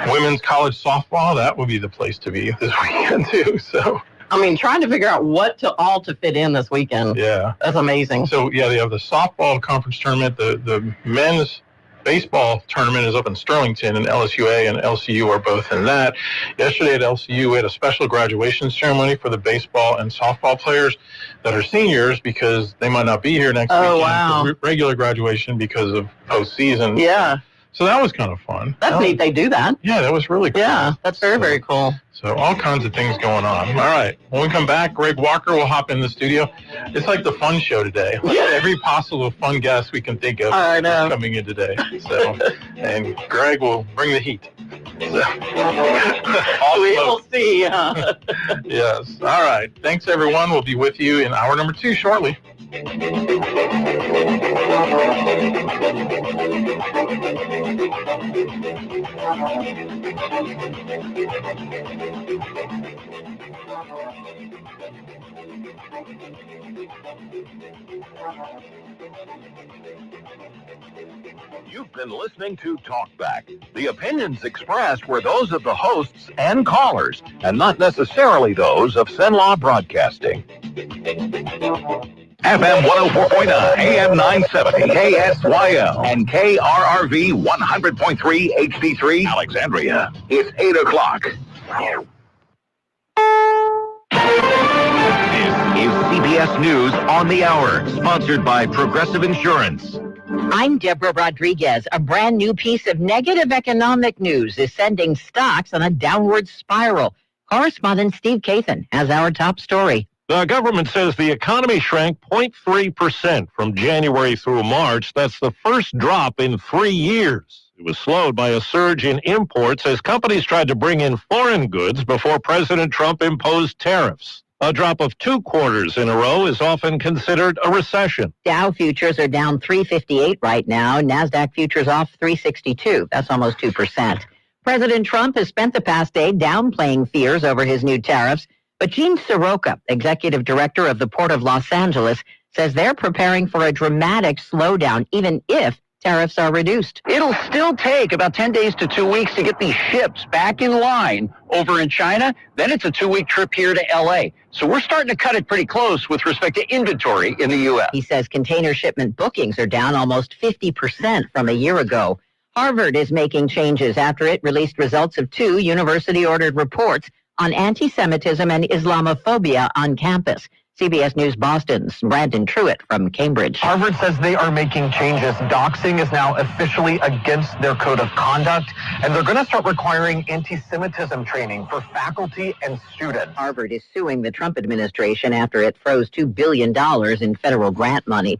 women's college softball, that would be the place to be this weekend too. So I mean, trying to figure out what to fit in this weekend. yeah, That's amazing. so yeah, they have the softball conference tournament. The men's baseball tournament is up in Sterlington, and LSUA and LCU are both in that. Yesterday at LCU, we had a special graduation ceremony for the baseball and softball players that are seniors because they might not be here next weekend for regular graduation because of postseason. Yeah. So that was kind of fun. That's neat they do that. Yeah, that was really cool. Yeah, that's very, very cool. So all kinds of things going on. All right. When we come back, Greg Walker will hop in the studio. It's like the fun show today. Like every possible fun guest we can think of is coming in today. So, and Greg will bring the heat. So, we will see. Yes. All right. Thanks, everyone. We'll be with you in hour number 2 shortly. You've been listening to Talkback. The opinions expressed were those of the hosts and callers, and not necessarily those of Cenlaw Broadcasting. FM 104.9, AM 970, KSYO, and KRRV 100.3 HD3 Alexandria. It's 8 o'clock. This is CBS News on the Hour, sponsored by Progressive Insurance. I'm Deborah Rodriguez. A brand new piece of negative economic news is sending stocks on a downward spiral. Correspondent Steve Kathan has our top story. The government says the economy shrank 0.3% from January through March. That's the first drop in 3 years. It was slowed by a surge in imports as companies tried to bring in foreign goods before President Trump imposed tariffs. A drop of 2 quarters in a row is often considered a recession. Dow futures are down 358 right now. NASDAQ futures off 362. That's almost 2%. President Trump has spent the past day downplaying fears over his new tariffs. But Gene Soroka, executive director of the Port of Los Angeles, says they're preparing for a dramatic slowdown, even if tariffs are reduced. It'll still take about 10 days to 2 weeks to get these ships back in line over in China. Then it's a 2-week trip here to L.A. So we're starting to cut it pretty close with respect to inventory in the U.S. He says container shipment bookings are down almost 50% from a year ago. Harvard is making changes after it released results of 2 university-ordered reports on anti-Semitism and Islamophobia on campus. CBS News Boston's Brandon Truitt from Cambridge. Harvard says they are making changes. Doxing is now officially against their code of conduct, and they're going to start requiring anti-Semitism training for faculty and students. Harvard is suing the Trump administration after it froze $2 billion in federal grant money.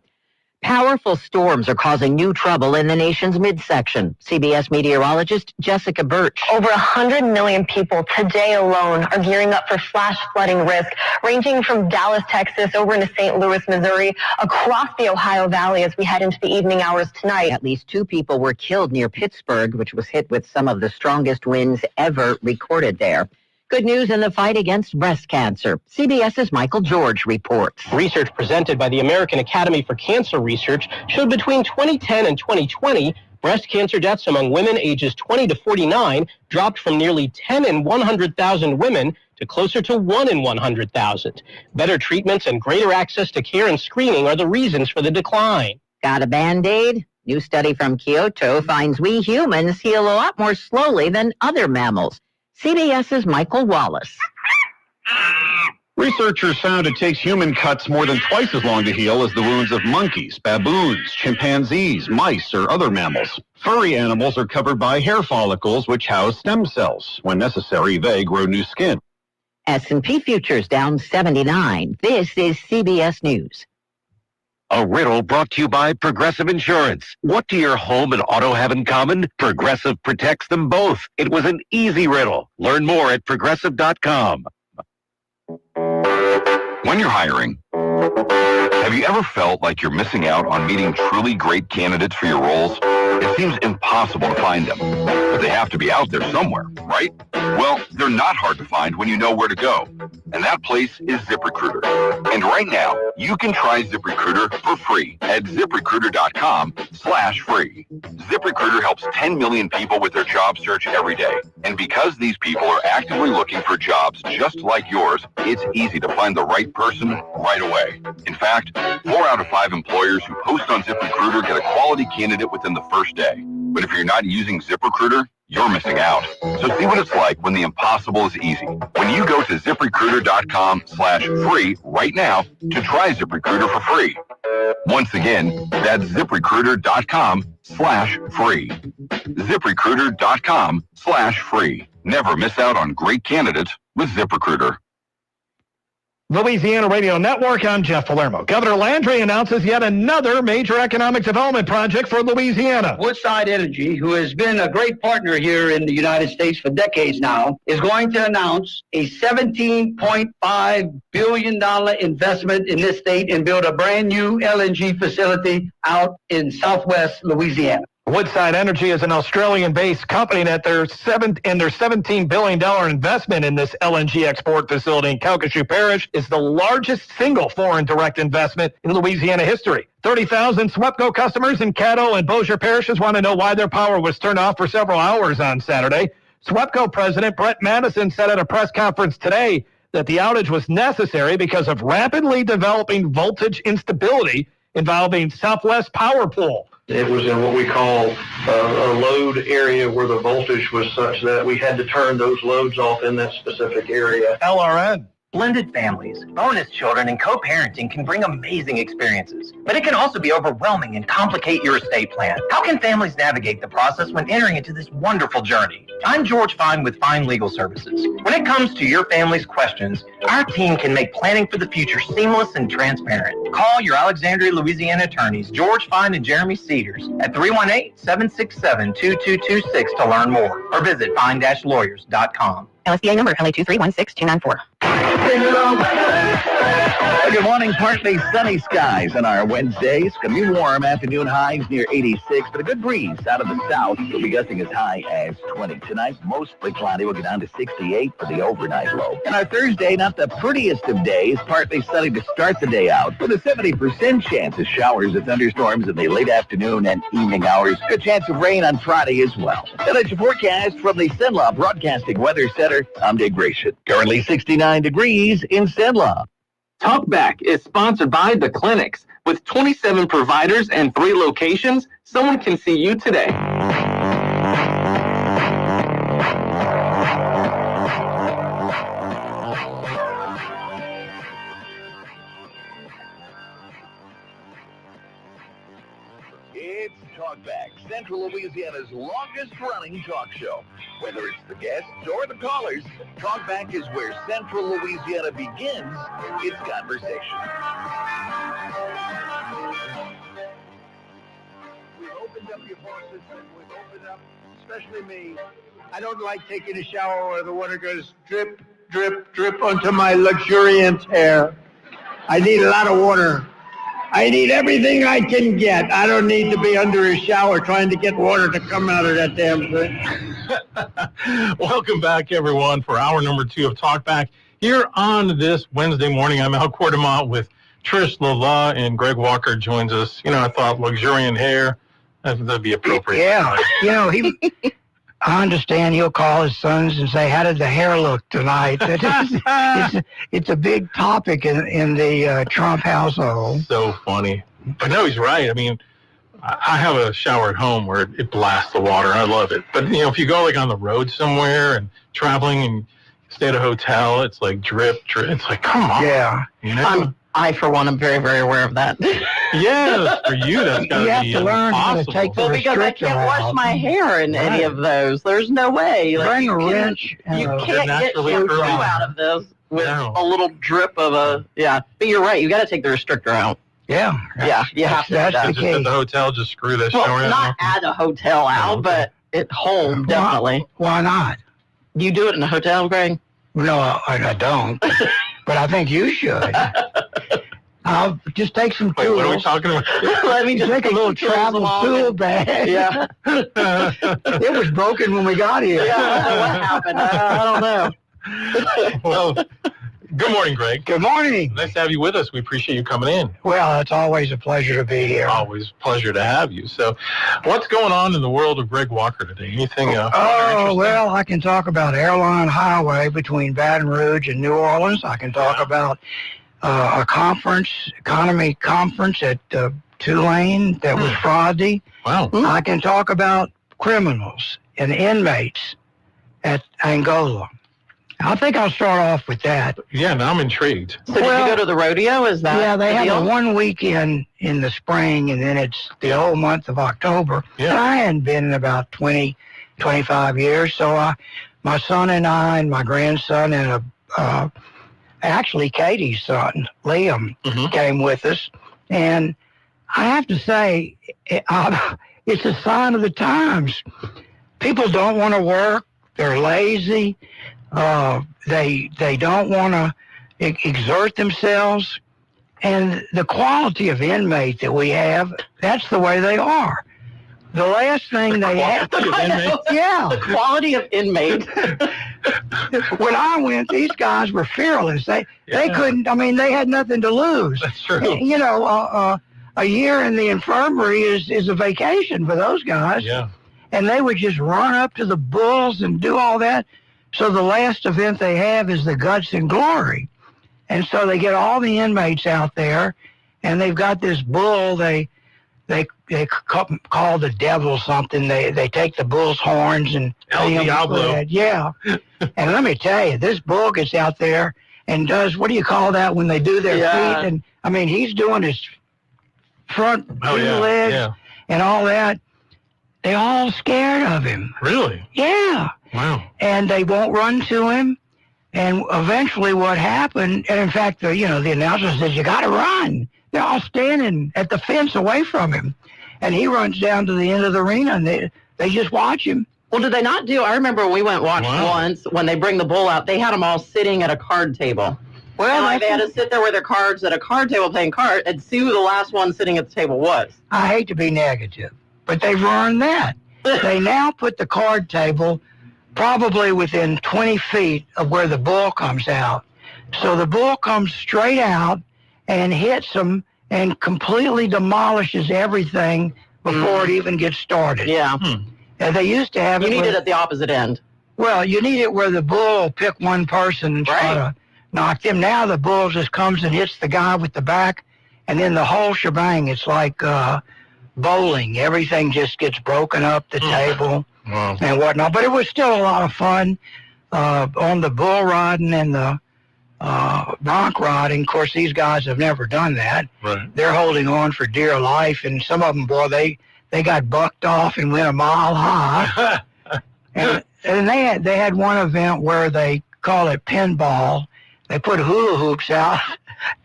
Powerful storms are causing new trouble in the nation's midsection. CBS meteorologist Jessica Birch. Over 100 million people today alone are gearing up for flash flooding risk, ranging from Dallas, Texas, over into St. Louis, Missouri, across the Ohio Valley as we head into the evening hours tonight. At least 2 people were killed near Pittsburgh, which was hit with some of the strongest winds ever recorded there. Good news in the fight against breast cancer. CBS's Michael George reports. Research presented by the American Academy for Cancer Research showed between 2010 and 2020, breast cancer deaths among women ages 20 to 49 dropped from nearly 10 in 100,000 women to closer to 1 in 100,000. Better treatments and greater access to care and screening are the reasons for the decline. Got a Band-Aid? New study from Kyoto finds we humans heal a lot more slowly than other mammals. CBS's Michael Wallace. Researchers found it takes human cuts more than twice as long to heal as the wounds of monkeys, baboons, chimpanzees, mice, or other mammals. Furry animals are covered by hair follicles which house stem cells. When necessary, they grow new skin. S&P futures down 79. This is CBS News. A riddle brought to you by Progressive Insurance. What do your home and auto have in common? Progressive protects them both. It was an easy riddle. Learn more at Progressive.com. When you're hiring, have you ever felt like you're missing out on meeting truly great candidates for your roles? It seems impossible to find them, but they have to be out there somewhere, right? Well, they're not hard to find when you know where to go, and that place is ZipRecruiter. And right now, you can try ZipRecruiter for free at ZipRecruiter.com/free. ZipRecruiter helps 10 million people with their job search every day, and because these people are actively looking for jobs just like yours, it's easy to find the right person right away. In fact, 4 out of 5 employers who post on ZipRecruiter get a quality candidate within the first day. But if you're not using ZipRecruiter, you're missing out. So see what it's like when the impossible is easy. When you go to ZipRecruiter.com/free right now to try ZipRecruiter for free. Once again, that's ZipRecruiter.com/free. ZipRecruiter.com/free. Never miss out on great candidates with ZipRecruiter. Louisiana Radio Network, I'm Jeff Palermo. Governor Landry announces yet another major economic development project for Louisiana. Woodside Energy, who has been a great partner here in the United States for decades now, is going to announce a $17.5 billion investment in this state and build a brand new LNG facility out in southwest Louisiana. Woodside Energy is an Australian-based company that their $17 billion investment in this LNG export facility in Calcasieu Parish is the largest single foreign direct investment in Louisiana history. 30,000 SWEPCO customers in Caddo and Bossier parishes want to know why their power was turned off for several hours on Saturday. SWEPCO President Brett Madison said at a press conference today that the outage was necessary because of rapidly developing voltage instability involving Southwest Power Pool. It was in what we call a load area where the voltage was such that we had to turn those loads off in that specific area. LRN. Blended families, bonus children, and co-parenting can bring amazing experiences, but it can also be overwhelming and complicate your estate plan. How can families navigate the process when entering into this wonderful journey? I'm George Fine with Fine Legal Services. When it comes to your family's questions, our team can make planning for the future seamless and transparent. Call your Alexandria, Louisiana attorneys, George Fine and Jeremy Cedars, at 318-767-2226 to learn more, or visit fine-lawyers.com. LSBA number LA2316294. Good morning. Partly sunny skies on our Wednesday. It's going to be warm. Afternoon highs near 86, but a good breeze out of the south. We'll be gusting as high as 20. Tonight, mostly cloudy. We'll get down to 68 for the overnight low. And our Thursday, not the prettiest of days. Partly sunny to start the day out, with a 70% chance of showers and thunderstorms in the late afternoon and evening hours. Good chance of rain on Friday as well. Then it's your forecast from the Cenla Broadcasting Weather Center. I'm Dave Gratian. Currently 69 degrees in Cenla. Talkback is sponsored by The Clinics. With 27 providers and 3 locations, someone can see you today. It's Talkback, Central Louisiana's longest-running talk show. Whether it's the guests or the callers, Talkback is where Central Louisiana begins its conversation. We've opened up your faucets and we've opened up, especially me. I don't like taking a shower where the water goes drip, drip, drip onto my luxuriant hair. I need a lot of water. I need everything I can get. I don't need to be under a shower trying to get water to come out of that damn thing. Welcome back, everyone, for hour number 2 of Talkback. Here on this Wednesday morning, I'm Al Quartermont with Trish Lala, and Greg Walker joins us. You know, I thought luxuriant hair, that'd be appropriate. Yeah, you know, I understand he'll call his sons and say, how did the hair look tonight? It's a big topic in the Trump household. So funny. But no, he's right. I mean, I have a shower at home where it blasts the water. I love it. But, you know, if you go like on the road somewhere and traveling and stay at a hotel, it's like drip. It's like, come on. Yeah. You know? I, for one, am very, very aware of that. Yeah, for you, that's got to be You have to learn how to impossible. take the Well, because I restrictor can't wash out. my hair in any of those. There's no way. Like, Bring you a can- wrench. You and a- can't get naturally shampoo curly. out of this with No. a little drip of a, yeah. But you're right. You got to take the restrictor out. Yeah. Yeah, you have to. That's do the that. Just at key. the hotel, just screw that Well, shower not out. at a hotel out, okay. but at home, definitely. Why not? You do it in a hotel, Greg? No, I don't. But I think you should. I'll just take some Wait, what are we tools. talking about? Let me Just take a little some tools travel along tool and- bag. Yeah. It was broken when we got here. Yeah, what happened? I don't know. Well, good morning, Greg. Good morning. Nice to have you with us. We appreciate you coming in. Well, it's always a pleasure to be here. Always a pleasure to have you. So, what's going on in the world of Greg Walker today? Anything interesting? Well, I can talk about Airline Highway between Baton Rouge and New Orleans. I can talk about a economy conference at Tulane that was Friday. Wow. I can talk about criminals and inmates at Angola. I think I'll start off with that. Yeah, now I'm intrigued. So did you go to the rodeo? Is that Yeah, they the have deal? a 1 weekend in the spring, and then it's the whole month of October. Yeah. And I hadn't been in about 20, 25 years, so my son and I and my grandson and actually Katie's son, Liam, came with us. And I have to say, it's a sign of the times. People don't want to work. They're lazy. They don't want to exert themselves. And the quality of inmate that we have, that's the way they are. The last thing they have, yeah, The quality of inmate. when I went, these guys were fearless. They couldn't. I mean, they had nothing to lose. That's true. You know, a year in the infirmary is a vacation for those guys. Yeah. And they would just run up to the bulls and do all that. So the last event they have is the Guts and Glory. And so they get all the inmates out there, and they've got this bull they call the devil something. They take the bull's horns and El hang 'em Diablo. with that. Yeah. And let me tell you, this bull gets out there and does, what do you call that when they do their feet? And I mean, he's doing his front two legs and all that. They all scared of him. Really? Yeah. Wow. And they won't run to him. And eventually what happened, and in fact, the announcer says, you got to run. They're all standing at the fence away from him. And he runs down to the end of the arena, and they just watch him. Well, did they not do? I remember when we went watch once, when they bring the bull out, they had them all sitting at a card table. Well, and they had to sit there with their cards at a card table playing cards and see who the last one sitting at the table was. I hate to be negative, but they've learned that. They now put the card table probably within 20 feet of where the bull comes out. So the bull comes straight out and hits them and completely demolishes everything before it even gets started. Yeah. And they used to have You it. need it at the opposite end. Well, you need it where the bull will pick one person and try to knock them. Now the bull just comes and hits the guy with the back, and then the whole shebang. It's like bowling. Everything just gets broken up, the table and whatnot. But it was still a lot of fun on the bull riding and the bronc riding. Of course, these guys have never done that. Right. They're holding on for dear life, and some of them, boy, they got bucked off and went a mile high. and they had one event where they call it pinball. They put hula hoops out,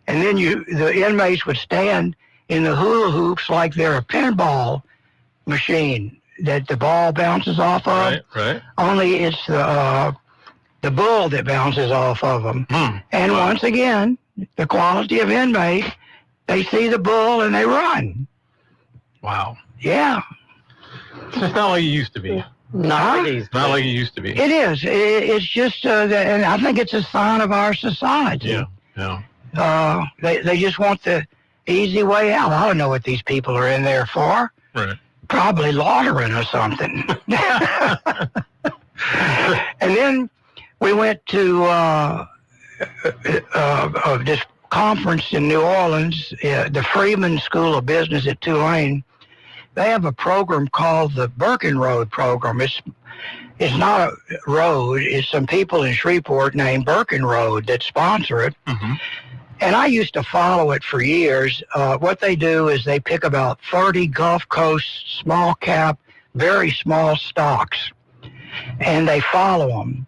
and then the inmates would stand in the hula hoops like they're a pinball machine that the ball bounces off of. Right. Only it's the bull that bounces off of them. And once again, the quality of inmate, they see the bull and they run. Wow. Yeah. It's just not like it used to be. Not like it used to be. It is. It's just, and I think it's a sign of our society. Yeah. They just want the easy way out. I don't know what these people are in there for. Right. Probably laundering or something. And then we went to this conference in New Orleans, the Freeman School of Business at Tulane. They have a program called the Birkenroad program. It's not a road. It's some people in Shreveport named Birkin Road that sponsor it. And I used to follow it for years. What they do is they pick about 30 Gulf Coast small cap, very small stocks, and they follow them.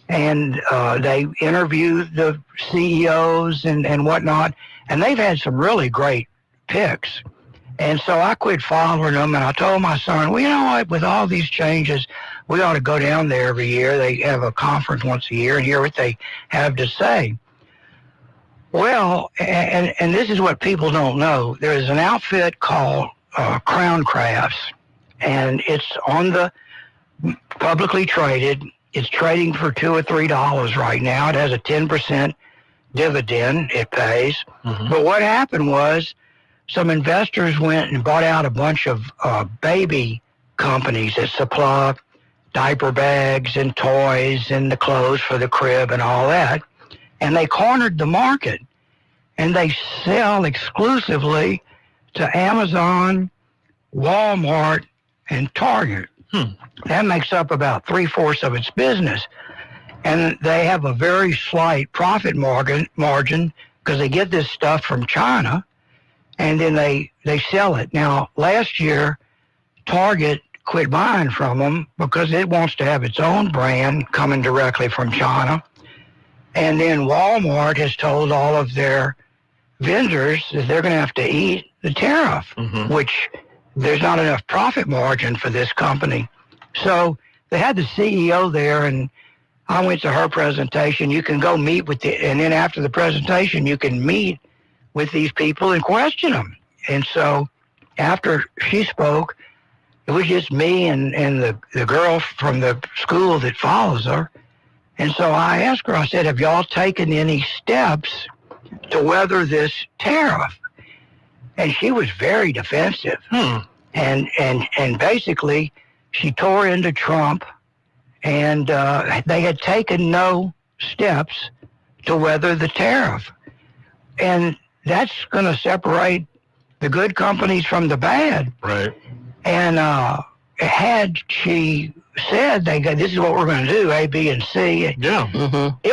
And they interview the CEOs and whatnot, and they've had some really great picks. And so I quit following them, and I told my son, well, you know what, with all these changes, we ought to go down there every year. They have a conference once a year and hear what they have to say. Well, and this is what people don't know. There is an outfit called Crown Crafts, and it's on the publicly traded. It's trading for $2 or $3 right now. It has a 10% dividend it pays. But what happened was some investors went and bought out a bunch of baby companies that supply diaper bags and toys and the clothes for the crib and all that. And they cornered the market. And they sell exclusively to Amazon, Walmart, and Target. That makes up about 3/4 of its business. And they have a very slight profit margin because they get this stuff from China, and then they sell it. Now, last year, Target quit buying from them because it wants to have its own brand coming directly from China. And then Walmart has told all of their vendors that they're going to have to eat the tariff, which there's not enough profit margin for this company. So they had the CEO there, and I went to her presentation. You can go meet with and then after the presentation, you can meet with these people and question them. And so after she spoke, it was just me and the girl from the school that follows her. And so I asked her, I said, have y'all taken any steps to weather this tariff? And she was very defensive. And basically, she tore into Trump, and they had taken no steps to weather the tariff. And that's going to separate the good companies from the bad. Right. And had she said, this is what we're going to do, A, B, and C, it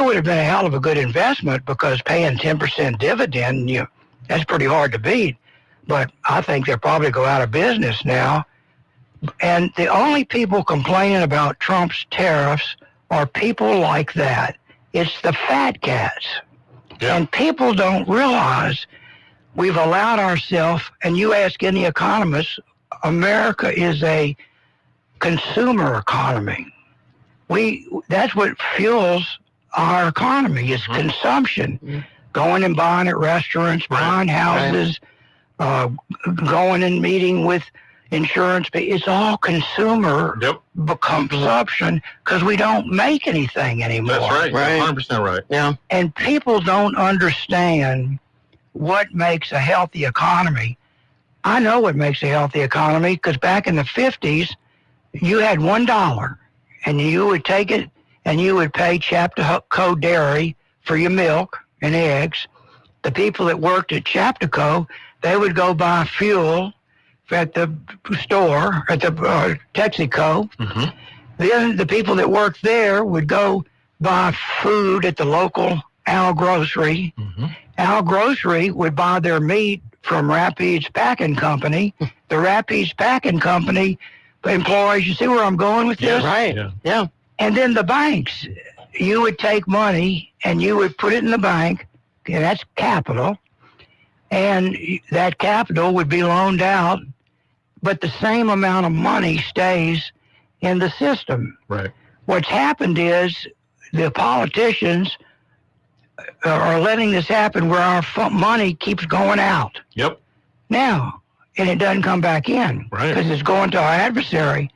would have been a hell of a good investment because paying 10% dividend, that's pretty hard to beat. But I think they'll probably go out of business now. And the only people complaining about Trump's tariffs are people like that. It's the fat cats. And people don't realize we've allowed ourselves, and you ask any economist, America is a consumer economy. That's what fuels our economy is consumption. Going and buying at restaurants, buying houses, going and meeting with insurance. It's all consumer consumption because we don't make anything anymore. That's right. 100% right. Yeah. And people don't understand what makes a healthy economy. I know what makes a healthy economy because back in the 50s, you had $1 and you would take it and you would pay Chapco Dairy for your milk and eggs. The people that worked at Chapco, they would go buy fuel at the store, at the Texaco. Then the people that worked there would go buy food at the local Al Grocery. Al Grocery would buy their meat from Rapides Packing Company. The Rapides Packing Company employees, you see where I'm going with this? Right. Yeah. And then the banks, you would take money and you would put it in the bank, and that's capital, and that capital would be loaned out, but the same amount of money stays in the system. Right. What's happened is the politicians are letting this happen where our money keeps going out. Now, and it doesn't come back in because it's going to our adversary.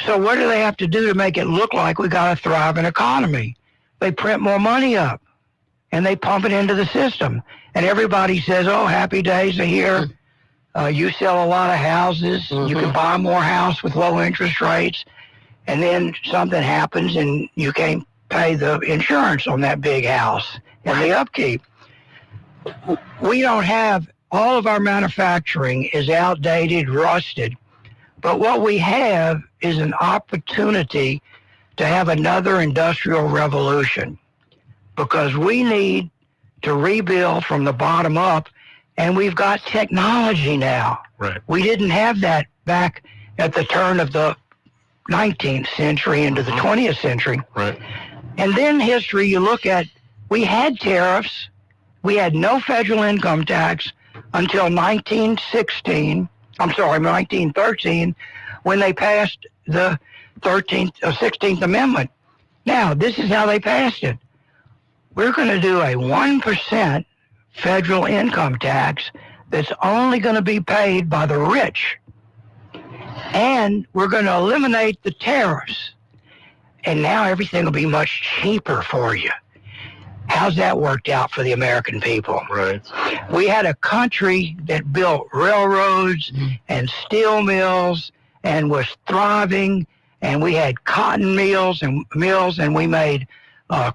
So what do they have to do to make it look like we got a thriving economy? They print more money up and they pump it into the system. And everybody says, oh, happy days are here. You sell a lot of houses. You can buy more house with low interest rates. And then something happens and you can't pay the insurance on that big house and the upkeep. We don't have, all of our manufacturing is outdated, rusted. But what we have is an opportunity to have another industrial revolution because we need to rebuild from the bottom up, and we've got technology now. Right. We didn't have that back at the turn of the 19th century into the 20th century. Right. And then history, you look at, we had tariffs. We had no federal income tax until 1913, when they passed the 16th Amendment. Now, this is how they passed it. We're going to do a 1% federal income tax that's only going to be paid by the rich. And we're going to eliminate the tariffs. And now everything will be much cheaper for you. How's that worked out for the American people? Right. We had a country that built railroads and steel mills and was thriving, and we had cotton mills, and we made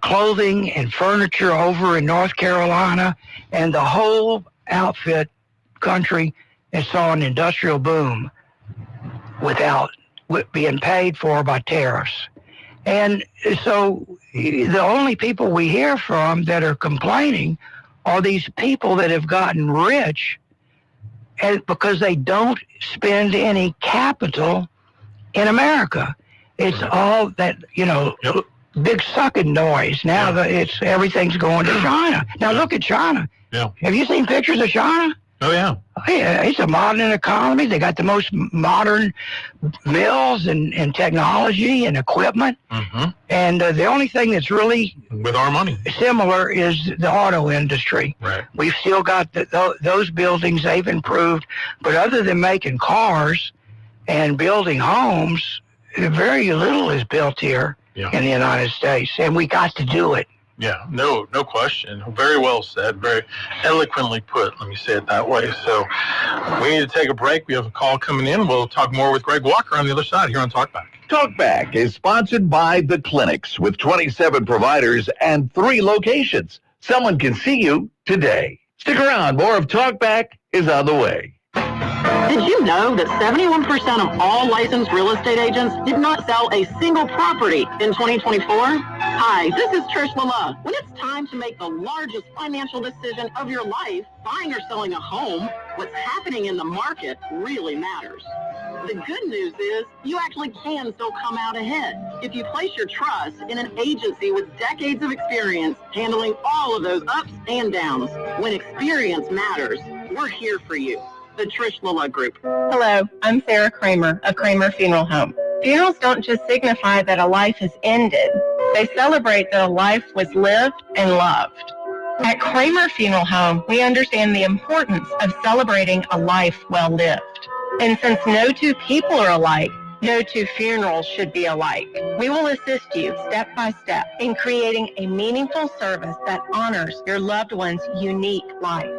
clothing and furniture over in North Carolina, and the whole outfit country saw an industrial boom without being paid for by tariffs. And so the only people we hear from that are complaining are these people that have gotten rich because they don't spend any capital in America. It's all that, big sucking noise. Now everything's going to China. Now look at China. Yeah. Have you seen pictures of China? Oh, yeah. Yeah, it's a modern economy. They got the most modern mills and technology and equipment. Mm-hmm. And the only thing that's really with our money similar is the auto industry. Right. We've still got those buildings. They've improved. But other than making cars and building homes, very little is built here in the United States. And we got to do it. Yeah, no question. Very well said. Very eloquently put. Let me say it that way. So we need to take a break. We have a call coming in. We'll talk more with Greg Walker on the other side here on Talkback. Talkback is sponsored by The Clinics with 27 providers and 3 locations. Someone can see you today. Stick around. More of Talkback is on the way. Did you know that 71% of all licensed real estate agents did not sell a single property in 2024? Hi, this is Trish Lala. When it's time to make the largest financial decision of your life, buying or selling a home, what's happening in the market really matters. The good news is you actually can still come out ahead if you place your trust in an agency with decades of experience handling all of those ups and downs. When experience matters, we're here for you. The Trish Lala Group. Hello, I'm Sarah Kramer of Kramer Funeral Home. Funerals don't just signify that a life has ended. They celebrate that a life was lived and loved. At Kramer Funeral Home, we understand the importance of celebrating a life well lived. And since no two people are alike, no two funerals should be alike. We will assist you step by step in creating a meaningful service that honors your loved one's unique life.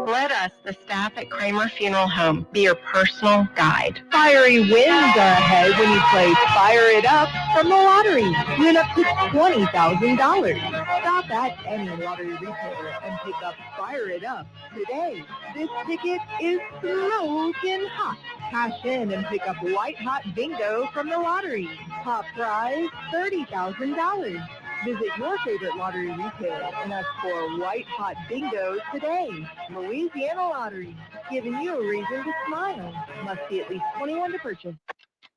Let us, the staff at Kramer Funeral Home, be your personal guide. Fiery wins are ahead when you play Fire It Up from the lottery. Win up to $20,000. Stop at any lottery retailer and pick up Fire It Up today. This ticket is smoking hot. Cash in and pick up White Hot Bingo from the lottery. Top prize, $30,000. Visit your favorite lottery retailer and ask for White Hot Bingo today. Louisiana Lottery, giving you a reason to smile. Must be at least 21 to purchase.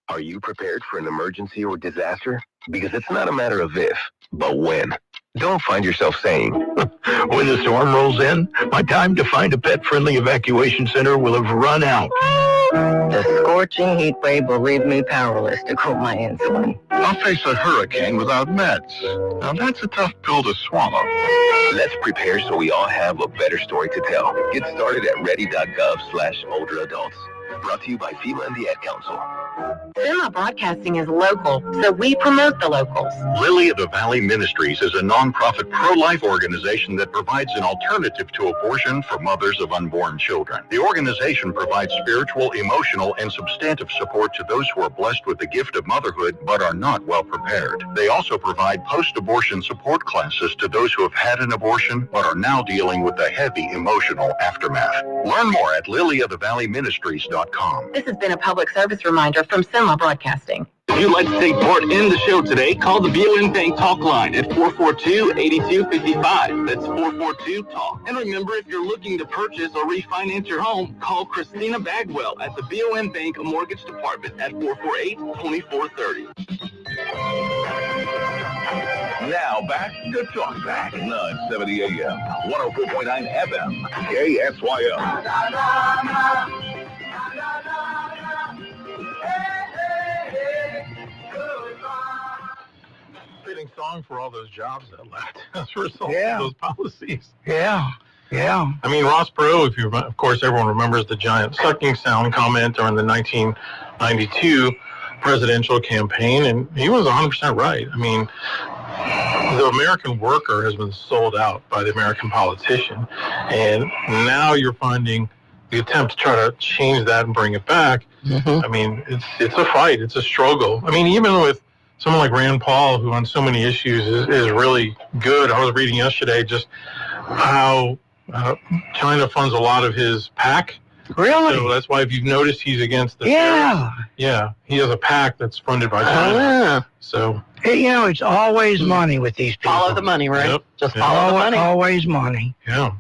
Are you prepared for an emergency or disaster? Because it's not a matter of if, but when. Don't find yourself saying, when the storm rolls in, my time to find a pet-friendly evacuation center will have run out. The scorching heat wave will leave me powerless to cool my insulin. I'll face a hurricane without meds. Now that's a tough pill to swallow. Let's prepare so we all have a better story to tell. Get started at ready.gov/older adults. Brought to you by FEMA and the Ad Council. FEMA Broadcasting is local, so we promote the locals. Lily of the Valley Ministries is a nonprofit pro-life organization that provides an alternative to abortion for mothers of unborn children. The organization provides spiritual, emotional, and substantive support to those who are blessed with the gift of motherhood but are not well prepared. They also provide post-abortion support classes to those who have had an abortion but are now dealing with the heavy emotional aftermath. Learn more at lilyofthevalleyministries.com. SenLaw.com. This has been a public service reminder from Senlaw Broadcasting. If you'd like to take part in the show today, call the BON Bank Talk line at 442-8255. That's 442-TALK. And remember, if you're looking to purchase or refinance your home, call Christina Bagwell at the BON Bank Mortgage Department at 448-2430. Now back to Talk Back, 970 AM, 104.9 FM, KSYO. Fitting song for all those jobs that left as a result Yeah. of those policies. Yeah. Yeah. I mean, Ross Perot, if you, of course, everyone remembers the giant sucking sound comment during the 1992 presidential campaign, and he was 100% right. I mean, the American worker has been sold out by the American politician, and now you're finding the attempt to try to change that and bring it back. I mean, it's a fight. It's a struggle. I mean, even with someone like Rand Paul, who on so many issues is really good. I was reading yesterday just how China funds a lot of his PAC. Really? So that's why if you've noticed he's against the Yeah. tariffs. Yeah. He has a PAC that's funded by China. So Hey, it's always money with these people. Follow the money, right? Yep. Just follow the money. Always money. yeah.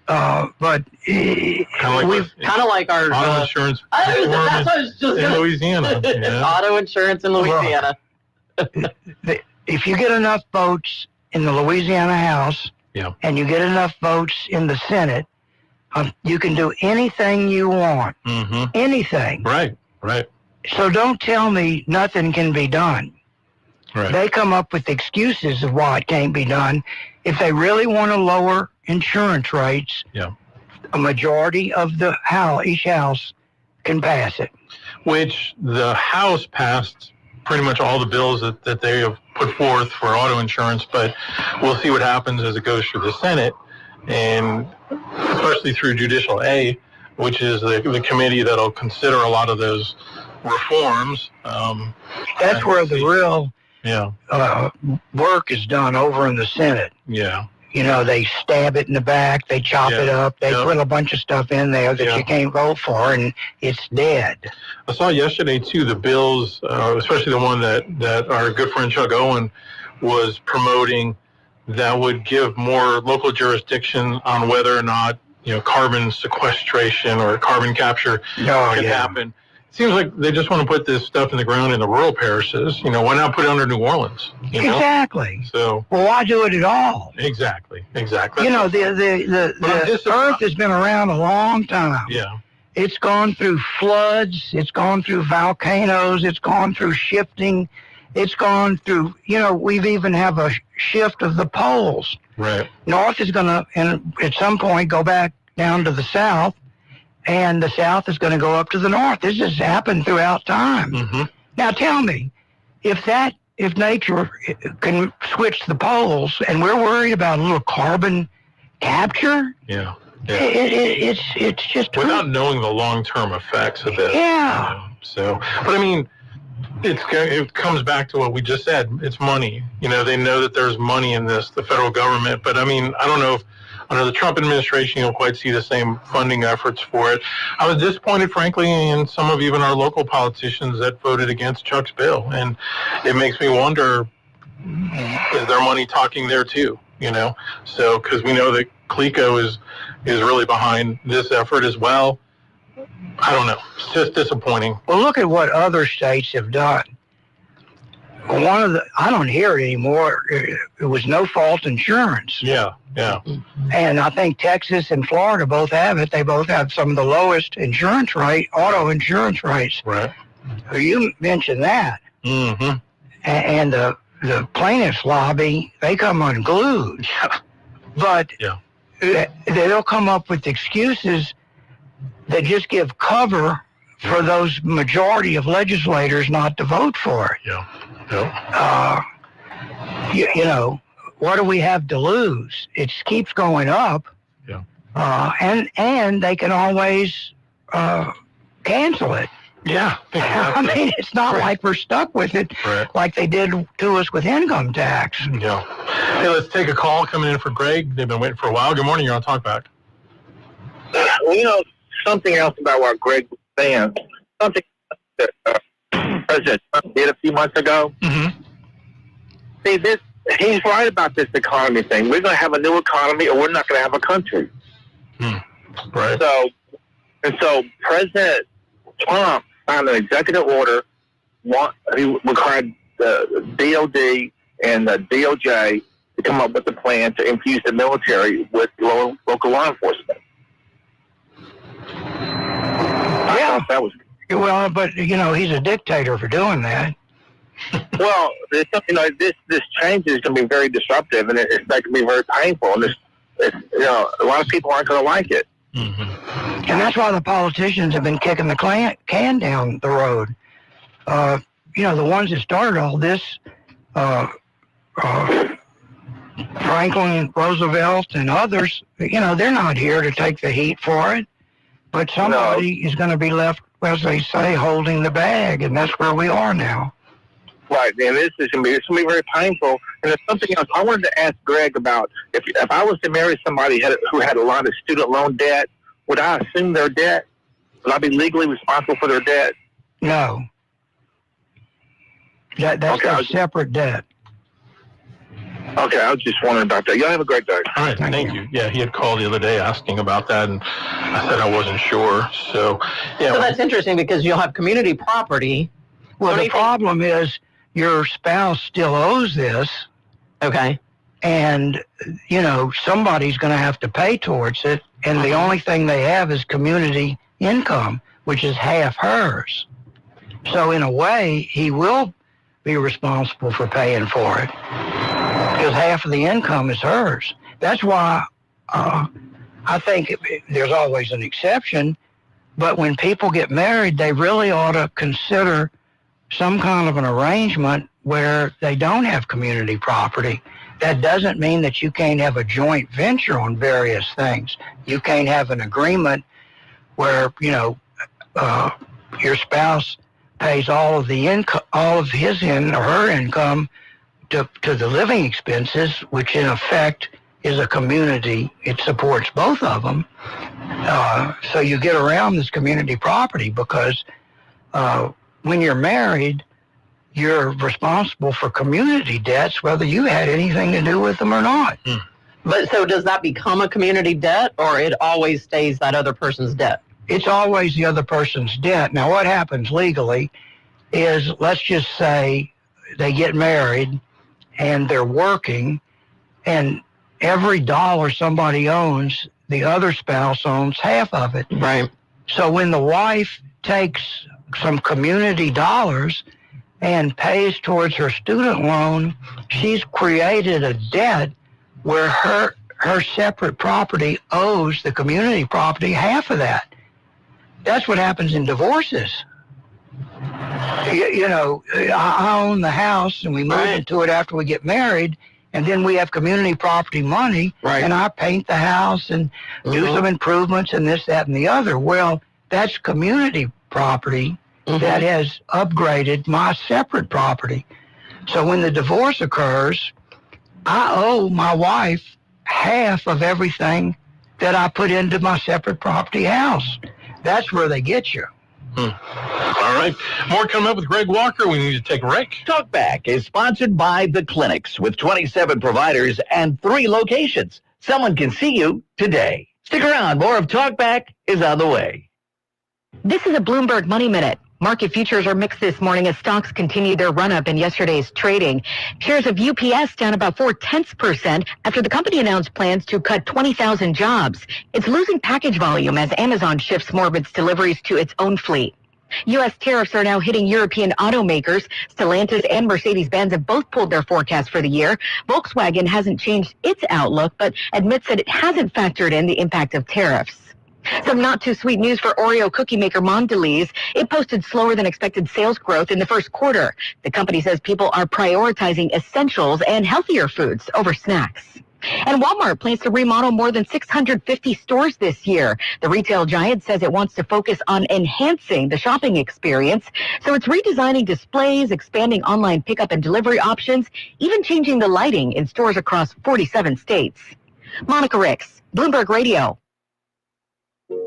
But Kind of like our auto insurance that's reform what I was just in gonna- Louisiana. Yeah. auto insurance in Louisiana. if you get enough votes in the Louisiana House Yeah. and you get enough votes in the Senate, you can do anything you want. Mm-hmm. Anything. Right. Right. So don't tell me nothing can be done. Right. They come up with excuses of why it can't be done. If they really want to lower insurance rates, Yeah. a majority of the house, each house, can pass it. Which the House passed pretty much all the bills that they have put forth for auto insurance, but we'll see what happens as it goes through the Senate, and especially through Judicial A, which is the committee that'll consider a lot of those reforms. That's where the real Yeah. work is done over in the Senate. Yeah. You know, they stab it in the back, they chop it up, they Yeah. put a bunch of stuff in there that Yeah. you can't vote for, and it's dead. I saw yesterday, too, the bills, especially the one that our good friend Chuck Owen was promoting, that would give more local jurisdiction on whether or not, carbon sequestration or carbon capture can happen. It seems like they just want to put this stuff in the ground in the rural parishes. Why not put it under New Orleans? Exactly. So. Well, why do it at all? Exactly. The Earth has been around a long time. Yeah. It's gone through floods. It's gone through volcanoes. It's gone through shifting. It's gone through, we've even have a shift of the poles. Right. North is going to, at some point, go back down to the south, and the south is going to go up to the north. This has happened throughout time. Mm-hmm. Now tell me, if nature can switch the poles, and we're worried about a little carbon capture, Yeah. it's just without knowing the long-term effects of it. Yeah. So, but I mean, it comes back to what we just said. It's money. They know that there's money in this, the federal government. But I mean, I don't know if under the Trump administration you'll quite see the same funding efforts for it. I was disappointed, frankly, in some of even our local politicians that voted against Chuck's bill, and it makes me wonder: is there money talking there too? So because we know that CLECO is really behind this effort as well. I don't know. It's just disappointing. Well, look at what other states have done. I don't hear it anymore. It was no fault insurance. Yeah. And I think Texas and Florida both have it. They both have some of the lowest auto insurance rates. Right. You mentioned that. Mm-hmm. And the plaintiffs' lobby, they come unglued. But they'll come up with excuses that just give cover for those majority of legislators not to vote for it. What do we have to lose? It keeps going up. And they can always cancel it. Yeah. I mean, it's not like we're stuck with it like they did to us with income tax. Yeah. Hey, let's take a call coming in for Greg. They've been waiting for a while. Good morning. You're on Talkback. Well, something else about what Greg was saying something that President Trump did a few months ago. Mm-hmm. See, he's right about this economy thing. We're going to have a new economy, or we're not going to have a country. Right. So President Trump signed an executive order. He required the DOD and the DOJ to come up with a plan to infuse the military with local law enforcement. I thought that was... Well, but, he's a dictator for doing that. Well, this change is going to be very disruptive, and it's going to be very painful, and a lot of people aren't going to like it. Mm-hmm. And that's why the politicians have been kicking the can down the road. The ones that started all this, Franklin Roosevelt and others, they're not here to take the heat for it. But somebody is going to be left, as they say, holding the bag, and that's where we are now. Right, and it's going to be very painful. And there's something else I wanted to ask Greg about. If I was to marry somebody who had a lot of student loan debt, would I assume their debt? Would I be legally responsible for their debt? No. That's a separate debt. Okay, I was just wondering about that. Y'all have a great day. All right, thank you. Yeah, he had called the other day asking about that, and I said I wasn't sure. So, yeah. So that's interesting because you'll have community property. Well, the problem is your spouse still owes this. Okay. And, somebody's going to have to pay towards it, and the only thing they have is community income, which is half hers. So, in a way, he will be responsible for paying for it because half of the income is hers. That's why I think there's always an exception, but when people get married, they really ought to consider some kind of an arrangement where they don't have community property. That doesn't mean that you can't have a joint venture on various things. You can't have an agreement where, your spouse pays all of the income, all of his or her income to the living expenses, which in effect is a community. It supports both of them. So you get around this community property because when you're married, you're responsible for community debts, whether you had anything to do with them or not. But so does that become a community debt, or it always stays that other person's debt? It's always the other person's debt. Now, what happens legally is, let's just say they get married and they're working, and every dollar somebody owns, the other spouse owns half of it. Right. So when the wife takes some community dollars and pays towards her student loan, she's created a debt where her separate property owes the community property half of that. That's what happens in divorces. I own the house and we move into it after we get married, and then we have community property money, and I paint the house and do some improvements and this, that, and the other. Well, that's community property that has upgraded my separate property. So when the divorce occurs, I owe my wife half of everything that I put into my separate property house. That's where they get you. All right. More coming up with Greg Walker. We need to take a break. Talkback is sponsored by The Clinics with 27 providers and 3 locations. Someone can see you today. Stick around. More of Talkback is on the way. This is a Bloomberg Money Minute. Market futures are mixed this morning as stocks continue their run-up in yesterday's trading. Shares of UPS down about 0.4% after the company announced plans to cut 20,000 jobs. It's losing package volume as Amazon shifts more of its deliveries to its own fleet. U.S. tariffs are now hitting European automakers. Stellantis and Mercedes-Benz have both pulled their forecast for the year. Volkswagen hasn't changed its outlook, but admits that it hasn't factored in the impact of tariffs. Some not-too-sweet news for Oreo cookie maker Mondelez. It posted slower than expected sales growth in the first quarter. The company says people are prioritizing essentials and healthier foods over snacks. And Walmart plans to remodel more than 650 stores this year. The retail giant says it wants to focus on enhancing the shopping experience. So it's redesigning displays, expanding online pickup and delivery options, even changing the lighting in stores across 47 states. Monica Ricks, Bloomberg Radio.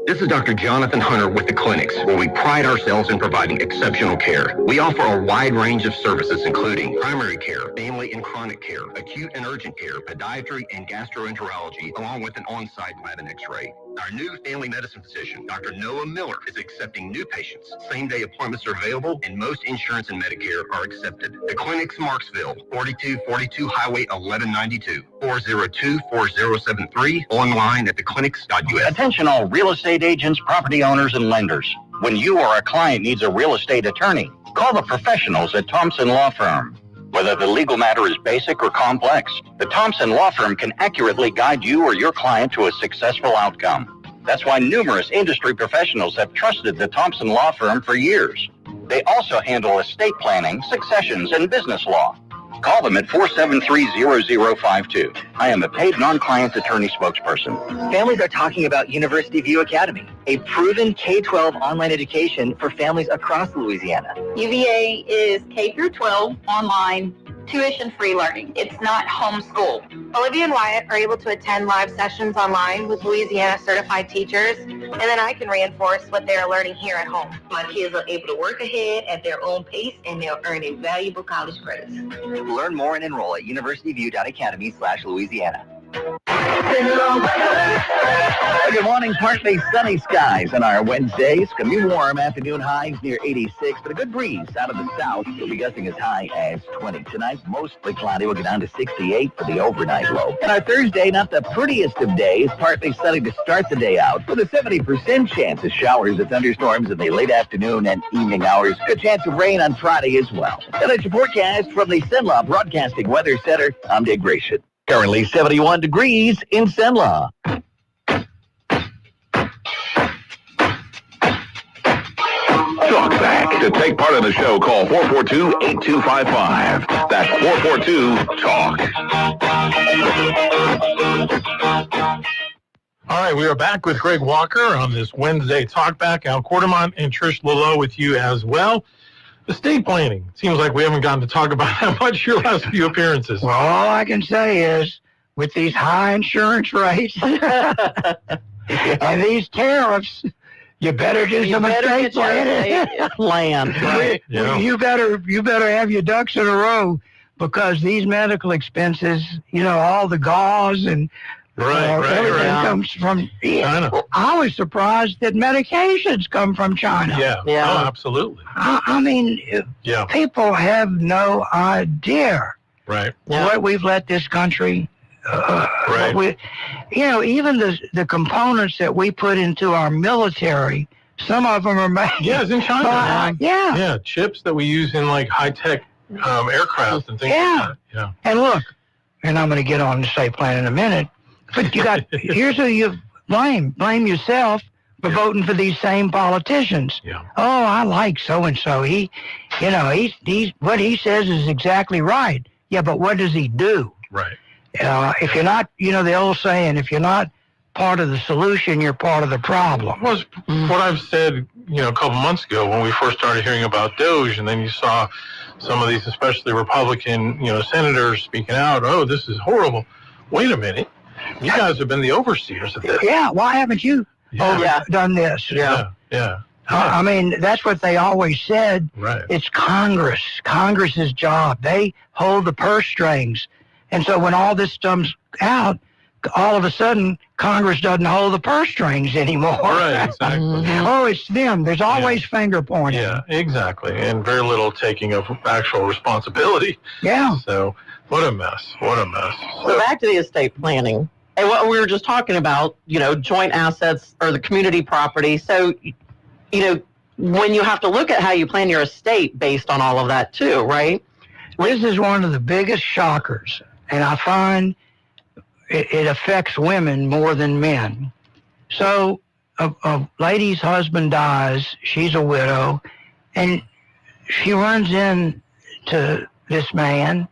This is Dr. Jonathan Hunter with the clinics, where we pride ourselves in providing exceptional care. We offer a wide range of services, including primary care, family and chronic care, acute and urgent care, podiatry, and gastroenterology, along with an on-site lab and x-ray. Our new family medicine physician, Dr. Noah Miller, is accepting new patients. Same-day appointments are available, and most insurance and Medicare are accepted. The clinic's Marksville, 4242 Highway 1192, 402-4073, online at theclinics.us. Attention all real estate agents, property owners, and lenders. When you or a client needs a real estate attorney, call the professionals at Thompson Law Firm. Whether the legal matter is basic or complex, the Thompson Law Firm can accurately guide you or your client to a successful outcome. That's why numerous industry professionals have trusted the Thompson Law Firm for years. They also handle estate planning, successions, and business law. Call them at 473-0052. I am a paid non-client attorney spokesperson. Families are talking about University View Academy, a proven K-12 online education for families across Louisiana. UVA is K through 12 online, tuition-free learning. It's not homeschool. Olivia and Wyatt are able to attend live sessions online with Louisiana certified teachers, and then I can reinforce what they're learning here at home. My kids are able to work ahead at their own pace, and they're earning valuable college credits. Learn more and enroll at universityview.academy/Louisiana. Good morning. Partly sunny skies on our Wednesday. It's going to be warm. Afternoon highs near 86, but a good breeze out of the south. We'll be gusting as high as 20. Tonight, mostly cloudy. We'll get down to 68 for the overnight low. And our Thursday, not the prettiest of days. Partly sunny to start the day out with a 70% chance of showers and thunderstorms in the late afternoon and evening hours. Good chance of rain on Friday as well. And it's a forecast from the Cenla Broadcasting Weather Center. I'm Dick Gratian. Currently 71 degrees in Cenla. Talk back. To take part in the show, call 442-8255. That's 442-TALK. All right, we are back with Greg Walker on this Wednesday Talkback. Al Quartermont and Trish Lillo with you as well. Estate planning. Seems like we haven't gotten to talk about that much your last few appearances. Well, all I can say is, with these high insurance rates and these tariffs, you better do some estate planning. Land. Right. You better have your ducks in a row, because these medical expenses, all the gauze and everything comes from China. I was surprised that medications come from China. Yeah. Oh, absolutely. I mean, people have no idea what we've let this country. Even the components that we put into our military, some of them are made. Yeah, it's in China. Yeah, chips that we use in like high-tech aircraft and things like that. Yeah. And look, and I'm going to get on to estate planning in a minute, but here's who you blame. Blame yourself for voting for these same politicians. Yeah. Oh, I like so-and-so. He's what he says is exactly right. Yeah, but what does he do? Right. If you're not, the old saying, if you're not part of the solution, you're part of the problem. Well, what I've said, a couple months ago when we first started hearing about Doge, and then you saw some of these, especially Republican, senators speaking out, oh, this is horrible. Wait a minute. You guys have been the overseers of this. Yeah, why haven't you done this? Yeah. I mean, that's what they always said. Right. It's Congress's job. They hold the purse strings. And so when all this comes out, all of a sudden, Congress doesn't hold the purse strings anymore. Right, exactly. Oh, it's them. There's always finger pointing. Yeah, exactly. And very little taking of actual responsibility. Yeah. So, what a mess. So back to the estate planning. And what we were just talking about, joint assets or the community property. So, when you have to look at how you plan your estate based on all of that too, right? This is one of the biggest shockers. And I find it affects women more than men. So a lady's husband dies, she's a widow, and she runs in to this man,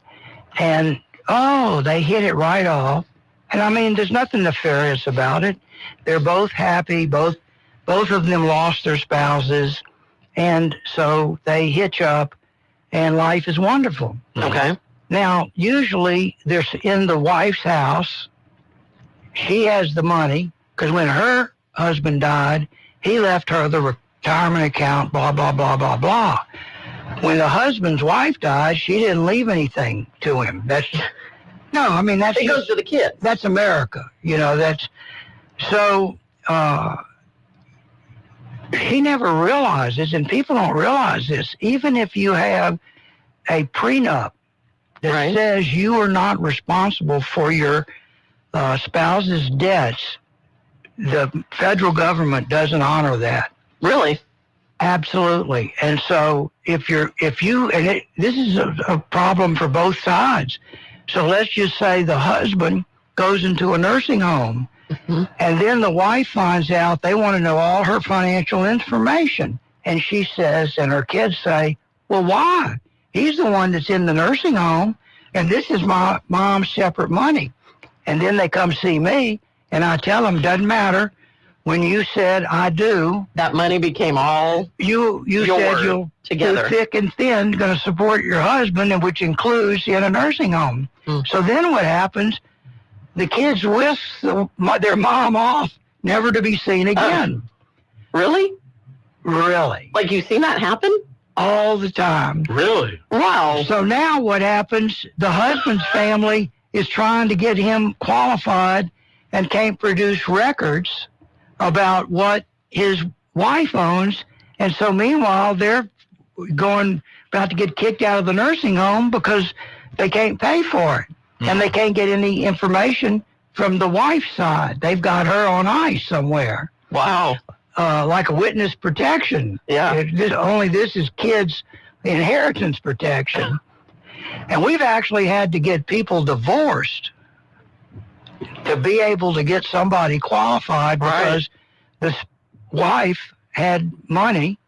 and they hit it right off. And I mean, there's nothing nefarious about it. They're both happy, both of them lost their spouses, and so they hitch up, and life is wonderful. Okay. Now, usually, they're in the wife's house. She has the money, because when her husband died, he left her the retirement account, blah, blah, blah, blah, blah. When the husband's wife died, she didn't leave anything to him. It goes to the kids. That's America. So he never realizes, and people don't realize this, even if you have a prenup that says you are not responsible for your spouse's debts, the federal government doesn't honor that. Really? Absolutely. And so this is a problem for both sides. So let's just say the husband goes into a nursing home, and then the wife finds out they want to know all her financial information. And she says, and her kids say, well, why? He's the one that's in the nursing home, and this is my mom's separate money. And then they come see me, and I tell them, doesn't matter. When you said I do, that money became all you said you'll together, through thick and thin, going to support your husband, and which includes in a nursing home. So then what happens? The kids whisk their mom off, never to be seen again. Really? Really. Like, you've seen that happen? All the time. Really? Wow. So now what happens, the husband's family is trying to get him qualified and can't produce records about what his wife owns. And so meanwhile, they're about to get kicked out of the nursing home because they can't pay for it. And they can't get any information from the wife's side. They've got her on ice somewhere. Wow. Like a witness protection. Yeah. This is kids' inheritance protection. And we've actually had to get people divorced to be able to get somebody qualified because this wife had money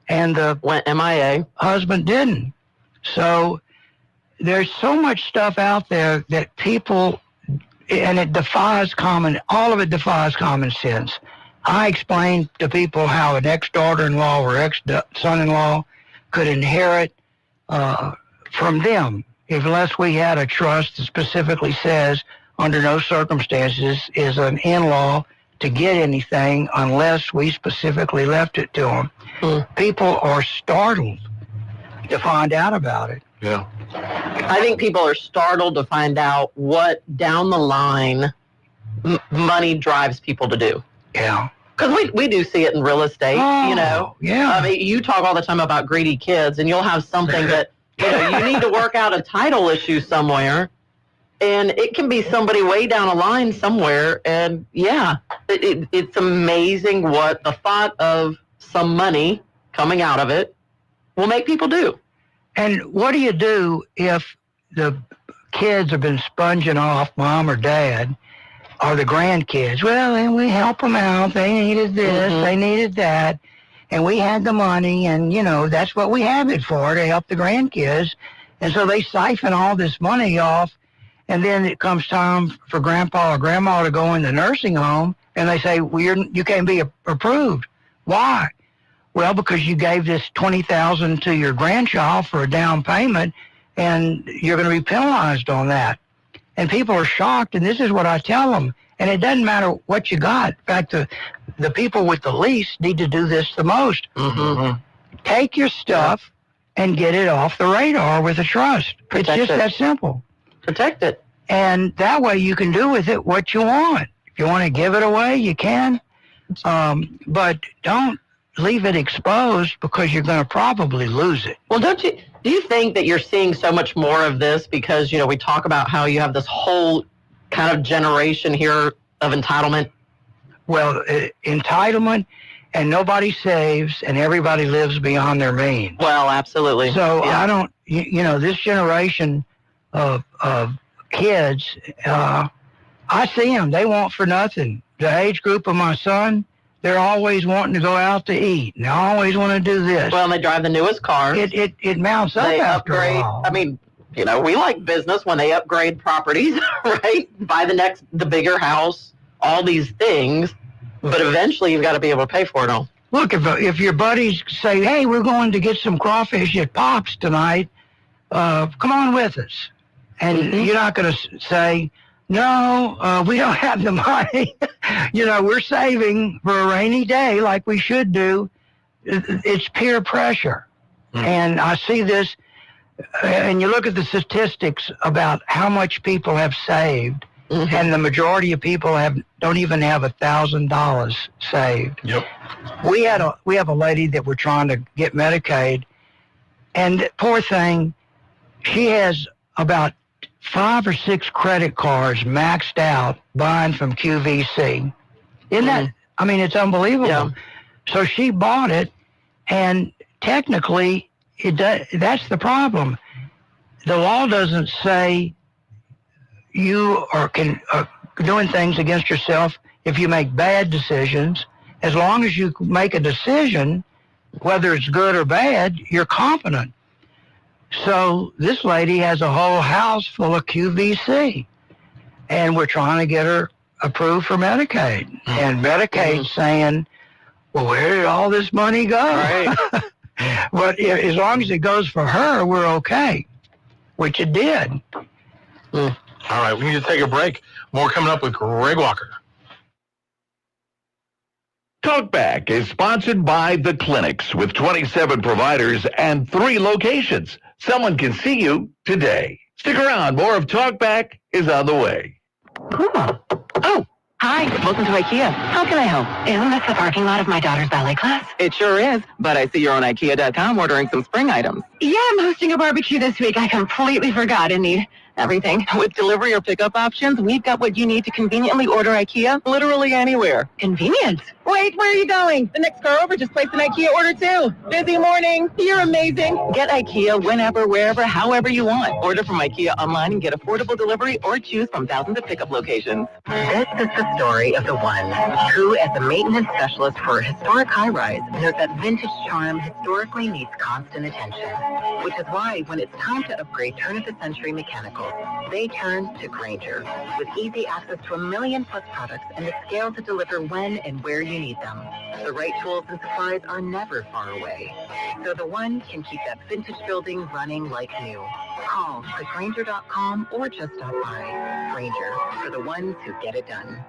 and the went MIA. Husband didn't. So there's so much stuff out there that people, and all of it defies common sense. I explained to people how an ex-daughter-in-law or ex-son-in-law could inherit from them unless we had a trust that specifically says under no circumstances is an in-law to get anything unless we specifically left it to them. People are startled to find out about it. Yeah. I think people are startled to find out what down the line money drives people to do. Yeah. Because we do see it in real estate, Yeah. I mean, you talk all the time about greedy kids, and you'll have something that, you need to work out a title issue somewhere, and it can be somebody way down a line somewhere, and it's amazing what the thought of some money coming out of it will make people do. And what do you do if the kids have been sponging off mom or dad or the grandkids? Well, and we help them out. They needed this, they needed that, and we had the money, and, that's what we have it for, to help the grandkids. And so they siphon all this money off, and then it comes time for grandpa or grandma to go in the nursing home, and they say, well, you can't be approved. Why? Well, because you gave this $20,000 to your grandchild for a down payment, and you're going to be penalized on that. And people are shocked, and this is what I tell them. And it doesn't matter what you got. In fact, the people with the least need to do this the most. Take your stuff and get it off the radar with a trust. It's just that simple. Protect it. And that way you can do with it what you want. If you want to give it away, you can. But don't leave it exposed because you're going to probably lose it. Well, do you think that you're seeing so much more of this because, we talk about how you have this whole kind of generation here of entitlement? Well, entitlement, and nobody saves, and everybody lives beyond their means. Well, absolutely. So I don't, this generation of kids, I see them. They want for nothing. The age group of my son, they're always wanting to go out to eat, and they always want to do this. Well, and they drive the newest cars. It mounts up they after upgrade. a while. I mean, we like business when they upgrade properties, right? Buy the bigger house, all these things, but eventually you've got to be able to pay for it all. Look, if your buddies say, hey, we're going to get some crawfish at Pop's tonight, come on with us. And you're not going to say, No, we don't have the money. We're saving for a rainy day like we should do. It's peer pressure. And I see this, and you look at the statistics about how much people have saved, and the majority of people don't even have $1,000 saved. Yep. We have a lady that we're trying to get Medicaid, and poor thing, she has about 5 or 6 credit cards maxed out buying from QVC. Isn't that, it's unbelievable. Yeah. So she bought it, and technically, that's the problem. The law doesn't say you are doing things against yourself if you make bad decisions. As long as you make a decision, whether it's good or bad, you're competent. So this lady has a whole house full of QVC, and we're trying to get her approved for Medicaid. And Medicaid's saying, well, where did all this money go? Right. But as long as it goes for her, we're okay, which it did. All right, we need to take a break. More coming up with Greg Walker. Talkback is sponsored by The Clinics with 27 providers and 3 locations. Someone can see you today. Stick around. More of Talkback is on the way. Oh, hi. Welcome to IKEA. How can I help? Isn't this the parking lot of my daughter's ballet class? It sure is, but I see you're on IKEA.com ordering some spring items. Yeah, I'm hosting a barbecue this week. I completely forgot and need everything. With delivery or pickup options, we've got what you need to conveniently order IKEA literally anywhere. Convenient. Wait, where are you going? The next car over just placed an IKEA order too. Busy morning. You're amazing. Get IKEA whenever, wherever, however you want. Order from IKEA online and get affordable delivery or choose from thousands of pickup locations. This is the story of the one who, as a maintenance specialist for a historic high-rise, knows that vintage charm historically needs constant attention. Which is why, when it's time to upgrade turn-of-the-century mechanicals, they turn to Grainger. With easy access to 1 million+ products and the scale to deliver when and where you need them. The right tools and supplies are never far away. So the one can keep that vintage building running like new. Call Grainger.com or just stop by. Grainger, for the ones who get it done.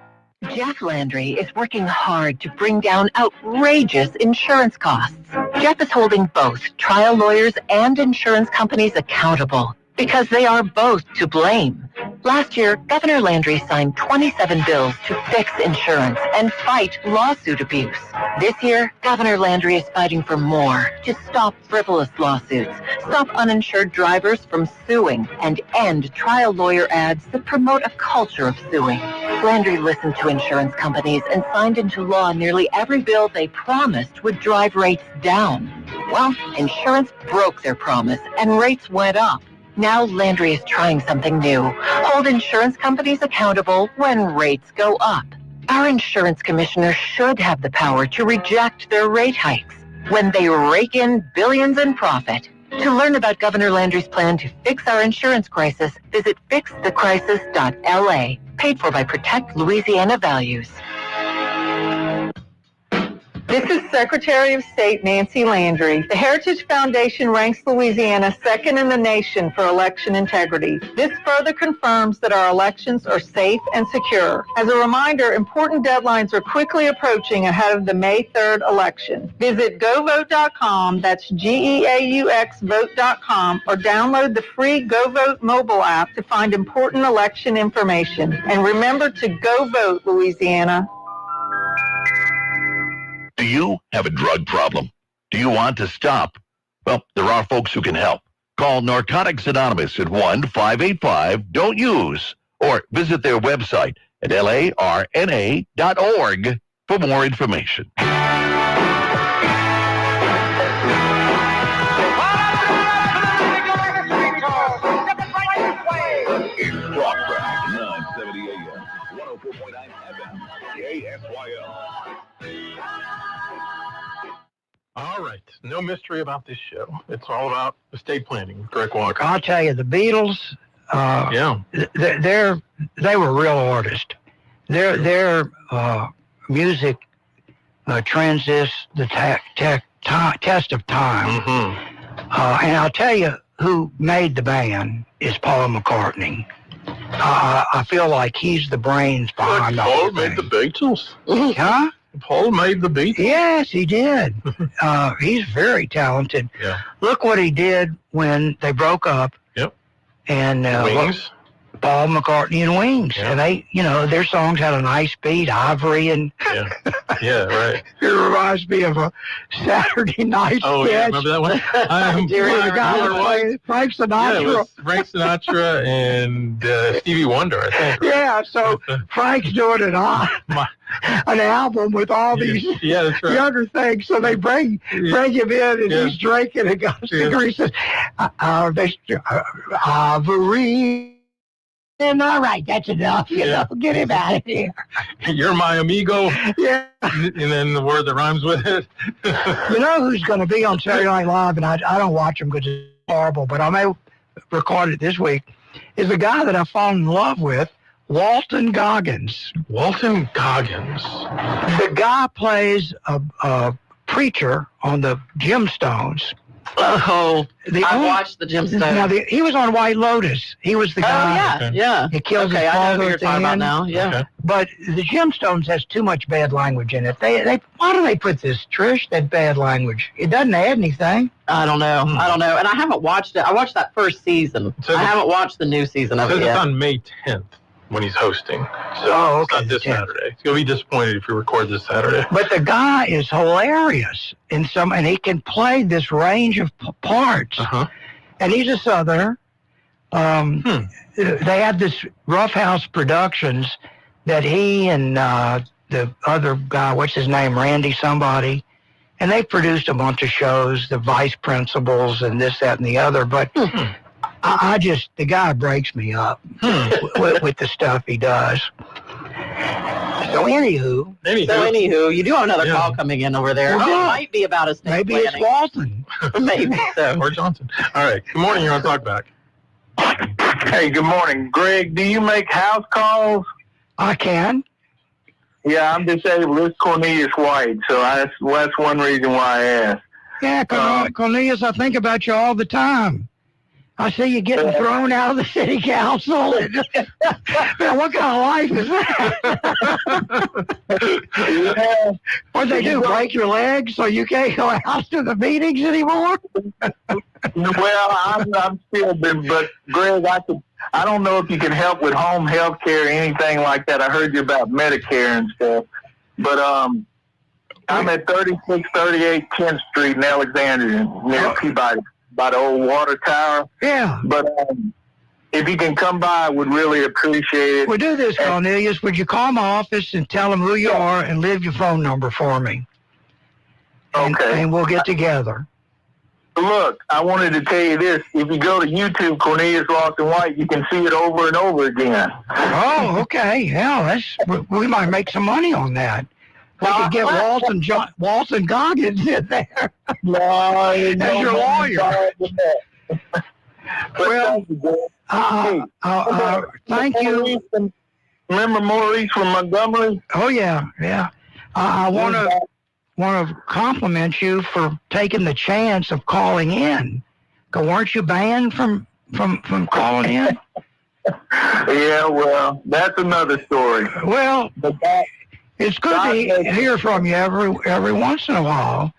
Jeff Landry is working hard to bring down outrageous insurance costs. Jeff is holding both trial lawyers and insurance companies accountable because they are both to blame. Last year, Governor Landry signed 27 bills to fix insurance and fight lawsuit abuse. This year, Governor Landry is fighting for more to stop frivolous lawsuits, stop uninsured drivers from suing, and end trial lawyer ads that promote a culture of suing. Landry listened to insurance companies and signed into law nearly every bill they promised would drive rates down. Well, insurance broke their promise and rates went up. Now Landry is trying something new. Hold insurance companies accountable when rates go up. Our insurance commissioner should have the power to reject their rate hikes when they rake in billions in profit. To learn about Governor Landry's plan to fix our insurance crisis, visit fixthecrisis.la. Paid for by Protect Louisiana Values. This is Secretary of State Nancy Landry. The Heritage Foundation ranks Louisiana second in the nation for election integrity. This further confirms that our elections are safe and secure. As a reminder, important deadlines are quickly approaching ahead of the May 3rd election. Visit govote.com, that's GEAUX vote.com, or download the free GoVote mobile app to find important election information. And remember to go vote, Louisiana. Do you have a drug problem? Do you want to stop? Well, there are folks who can help. Call Narcotics Anonymous at 1-585-DON'T-USE or visit their website at larna.org for more information. It's Talkback, 970 AM, 104.9 FM, KSYL. All right. No mystery about this show. It's all about estate planning with Greg Walker. I'll tell you, the Beatles, they were real artists. Their music transits the test of time. And I'll tell you who made the band is Paul McCartney. I feel like he's the brains behind the whole Paul made the thing. Beatles. Huh? Paul made the Beatles. Yes, he did. He's very talented. Yeah. Look what he did when they broke up. Yep. And Wings. Paul McCartney and Wings. Yeah. And they, their songs had a nice beat, Ivory, and Yeah. Yeah, right. it reminds me of a Saturday night Oh, sketch. yeah, remember that one? The guy was playing Frank Yeah, Sinatra. it was Frank Sinatra and Stevie Wonder, I think. Yeah, so Frank's doing an album with all these Yeah, that's right. younger things. So they bring him in, and he's drinking and got a cigarette. He says, Ivory. And all right, that's enough. Get him out of here. You're my amigo. Yeah. And then the word that rhymes with it. You know who's going to be on Saturday Night Live, and I don't watch him because it's horrible, but I may record it this week, is the guy that I fallen in love with, Walton Goggins. Walton Goggins. The guy plays a preacher on the Gemstones. Oh, I watched the Gemstones. Now, he was on White Lotus. He was the guy. Oh, yeah. He kills his I know father who you're at the talking about end. now. Yeah. Okay. But the Gemstones has too much bad language in it. They why do they put this, Trish, that bad language? It doesn't add anything. I don't know. And I haven't watched it. I watched that first season. I haven't watched the new season of it It's yet. on May 10th when he's hosting. So Oh, it's not this Saturday. You'll be disappointed if you record this Saturday. But the guy is hilarious and he can play this range of parts. Uh-huh. And he's a Southerner. They had this Rough House Productions that he and the other guy, what's his name, Randy somebody, and they produced a bunch of shows, the Vice Principals and this, that, and the other. But the guy breaks me up with the stuff he does. So anywho, you do have another call coming in over there. Well, It might be about estate maybe planning. it's Walton. Maybe so. Or Johnson. All right. Good morning. You're on Talkback. Hey, good morning. Greg, do you make house calls? I can. Yeah, I'm disabled. It's Cornelius White, so that's one reason why I asked. Yeah, Cornelius, I think about you all the time. I see you getting thrown out of the city council. Man, what kind of life is that? What they do, break your legs so you can't go out to the meetings anymore? Well, I'm still, but Greg, I don't know if you can help with home health care or anything like that. I heard you about Medicare and stuff, but I'm at 3638 10th Street in Alexandria near Peabody, by the old water tower. Yeah. But if you can come by, I would really appreciate it. Well, do this, Cornelius. Would you call my office and tell them who you are and leave your phone number for me? Okay. And we'll get together. Look, I wanted to tell you this. If you go to YouTube, Cornelius Walton White, you can see it over and over again. Oh, okay. Yeah, we might make some money on that. We could get Walton Goggins in there. No, as your lawyer. Well, thank you. Remember Maurice from Montgomery? Oh yeah. I want to compliment you for taking the chance of calling in. Weren't you banned from calling in? Yeah, well, that's another story. Well, it's good to hear from you every once in a while.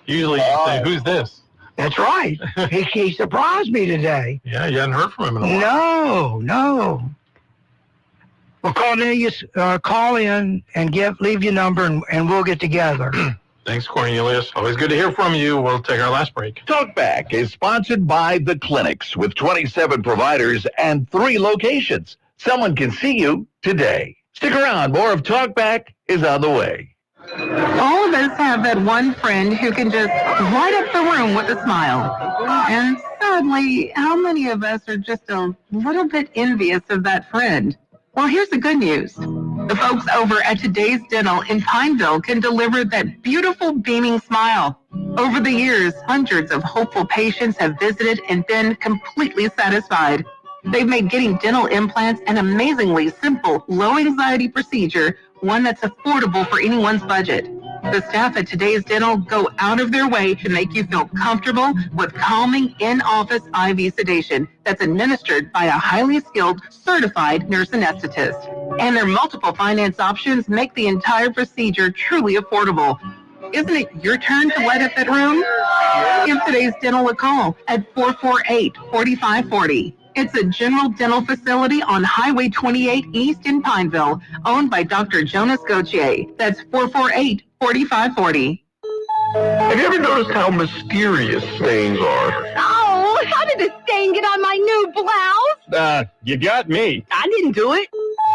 Usually you say, who's this? That's right. He surprised me today. Yeah, you hadn't heard from him in a while. No. Well, Cornelius, call in and leave your number, and we'll get together. Thanks, Cornelius. Always good to hear from you. We'll take our last break. Talkback is sponsored by The Clinics with 27 providers and 3 locations. Someone can see you today. Stick around. More of Talkback is on the way. All of us have that one friend who can just light up the room with a smile. And sadly, how many of us are just a little bit envious of that friend? Well, here's the good news. The folks over at Today's Dental in Pineville can deliver that beautiful beaming smile. Over the years, hundreds of hopeful patients have visited and been completely satisfied. They've made getting dental implants an amazingly simple, low-anxiety procedure, one that's affordable for anyone's budget. The staff at Today's Dental go out of their way to make you feel comfortable with calming in-office IV sedation that's administered by a highly skilled, certified nurse anesthetist. And their multiple finance options make the entire procedure truly affordable. Isn't it your turn to light up that room? Give Today's Dental a call at 448-4540. It's a general dental facility on Highway 28 East in Pineville, owned by Dr. Jonas Gauthier. That's 448-4540. Have you ever noticed how mysterious stains are? Oh, how did the stain get on my new blouse? You got me. I didn't do it.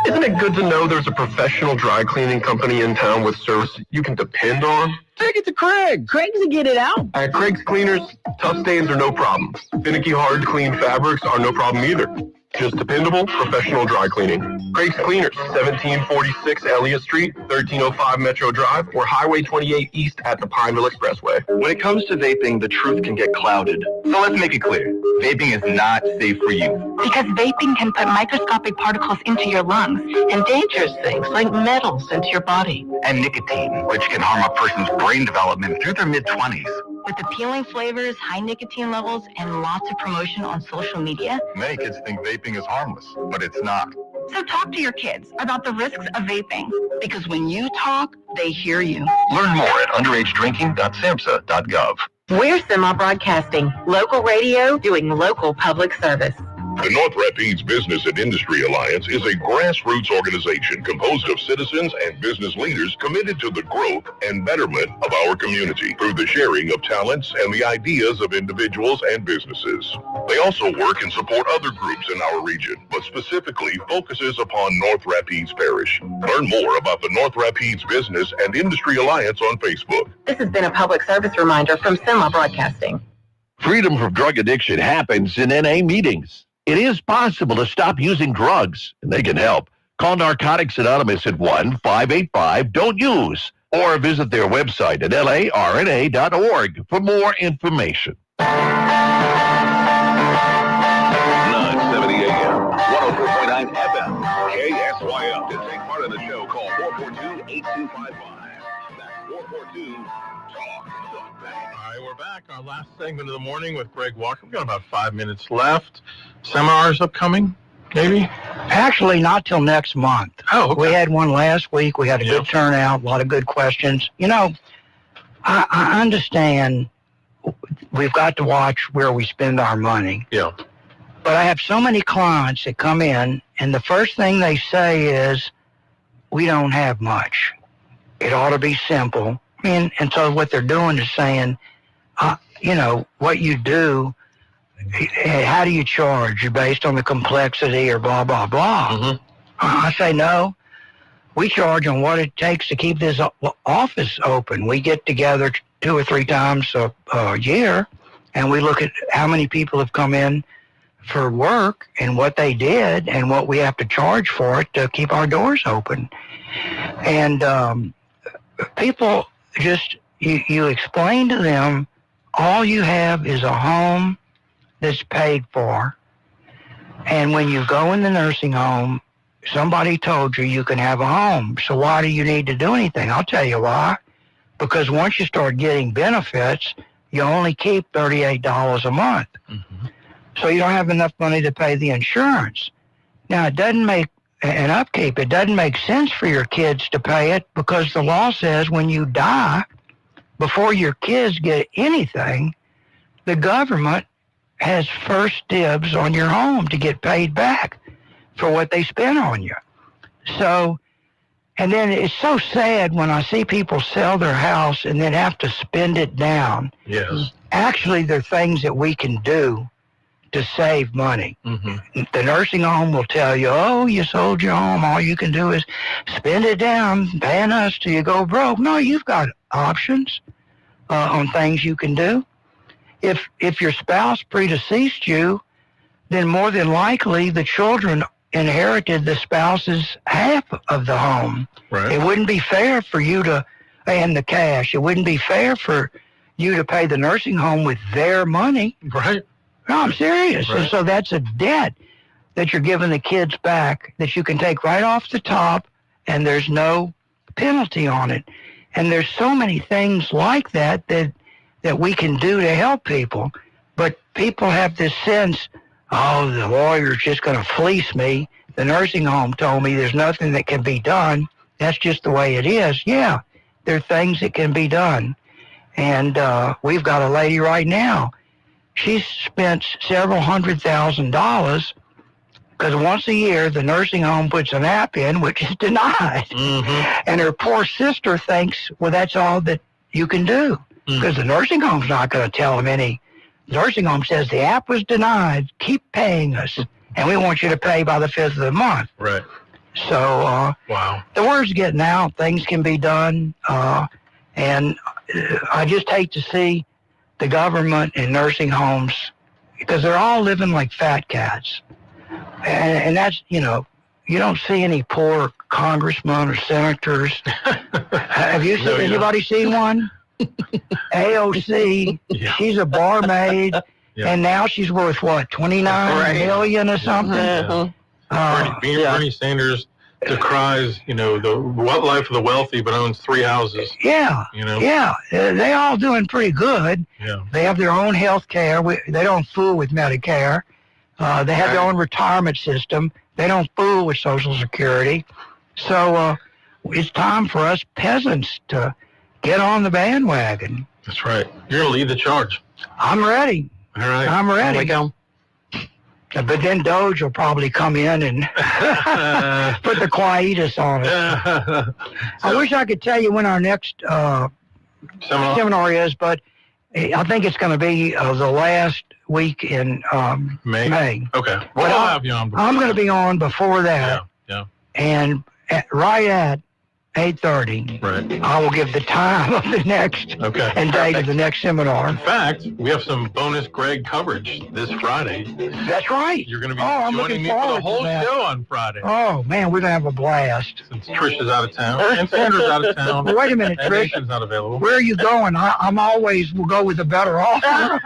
Isn't it good to know there's a professional dry cleaning company in town with service you can depend on? Take it to Craig. Craig's will get it out. At Craig's Cleaners, tough stains are no problem. Finicky, hard, clean fabrics are no problem either. Just dependable, professional dry cleaning. Craig's Cleaners, 1746 Elliott Street, 1305 Metro Drive, or Highway 28 East at the Pineville Expressway. When it comes to vaping, the truth can get clouded. So let's make it clear. Vaping is not safe for you. Because vaping can put microscopic particles into your lungs and dangerous things like metals into your body. And nicotine, which can harm a person's brain development through their mid-20s. With appealing flavors, high nicotine levels, and lots of promotion on social media. Many kids think vaping is harmless, but it's not. So talk to your kids about the risks of vaping. Because when you talk, they hear you. Learn more at underagedrinking.samhsa.gov. We're Semi Broadcasting, local radio doing local public service. The North Rapids Business and Industry Alliance is a grassroots organization composed of citizens and business leaders committed to the growth and betterment of our community through the sharing of talents and the ideas of individuals and businesses. They also work and support other groups in our region, but specifically focuses upon North Rapids Parish. Learn more about the North Rapids Business and Industry Alliance on Facebook. This has been a public service reminder from Semi Broadcasting. Freedom from drug addiction happens in NA meetings. It is possible to stop using drugs, and they can help. Call Narcotics Anonymous at 1-585-DON'T-USE or visit their website at larna.org for more information. 970 AM, 104.9 FM, KSYL. To take part in the show, call 442-8255. That's 442-TALK. All right, we're back. Our last segment of the morning with Greg Walker. We've got about 5 minutes left. Seminars upcoming, maybe? Actually, not till next month. Oh, okay. We had one last week. We had a good turnout, a lot of good questions. You know, I understand we've got to watch where we spend our money. Yeah. But I have so many clients that come in, and the first thing they say is, we don't have much. It ought to be simple. And so what they're doing is saying, you know, what you do, how do you charge? You're based on the complexity or blah, blah, blah. Mm-hmm. I say, no, we charge on what it takes to keep this office open. We get together 2 or 3 times a year, and we look at how many people have come in for work and what they did and what we have to charge for it to keep our doors open. And people just, you explain to them, all you have is a home that's paid for. And when you go in the nursing home, somebody told you you can have a home. So why do you need to do anything? I'll tell you why. Because once you start getting benefits, you only keep $38 a month. Mm-hmm. So you don't have enough money to pay the insurance. Now, it doesn't make an upkeep. It doesn't make sense for your kids to pay it because the law says when you die, before your kids get anything, the government has first dibs on your home to get paid back for what they spent on you. So, and then it's so sad when I see people sell their house and then have to spend it down. Yes. Actually, there are things that we can do to save money. Mm-hmm. The nursing home will tell you, oh, you sold your home, all you can do is spend it down, paying us till you go broke. No, you've got options on things you can do. If your spouse predeceased you, then more than likely the children inherited the spouse's half of the home. Right. It wouldn't be fair for you to, and the cash, it wouldn't be fair for you to pay the nursing home with their money. Right. No, I'm serious. Right. And so that's a debt that you're giving the kids back that you can take right off the top, and there's no penalty on it. And there's so many things like that we can do to help people. But people have this sense, oh, the lawyer's just going to fleece me. The nursing home told me there's nothing that can be done. That's just the way it is. Yeah, there are things that can be done. And we've got a lady right now. She's spent several $100,000 because once a year the nursing home puts an app in, which is denied. Mm-hmm. And her poor sister thinks, well, that's all that you can do because the nursing home's not going to tell them any. The nursing home says the app was denied. Keep paying us, and we want you to pay by the 5th of the month. Right. So wow, the word's getting out. Things can be done, and I just hate to see the government and nursing homes because they're all living like fat cats. And that's, you don't see any poor congressmen or senators. Have you seen anybody seen one? AOC, she's a barmaid, and now she's worth what, $29 million or something? Bernie Sanders decries, the life of the wealthy, but owns 3 houses. Yeah, they all doing pretty good. Yeah. They have their own health care. They don't fool with Medicare. They have their own retirement system. They don't fool with Social Security. So it's time for us peasants to get on the bandwagon. That's right. You're going to lead the charge. I'm ready. All right. I'm ready. Here we go. But then Doge will probably come in and put the quietus on us. I wish I could tell you when our next seminar is, but I think it's going to be the last week in May. Okay. Well, I'll have you on before I'm going to be on before that. Yeah. And right at 8:30, right, I will give the time of the next and date of the next seminar. In fact, we have some bonus Greg coverage this Friday. That's right. You're going to be joining me for the whole show on Friday. Oh, man, we're going to have a blast. Since Trish is out of town and Sandra's out of town. Well, wait a minute, and Trish. Nathan's not available. Where are you going? I'm always will go with the better offer.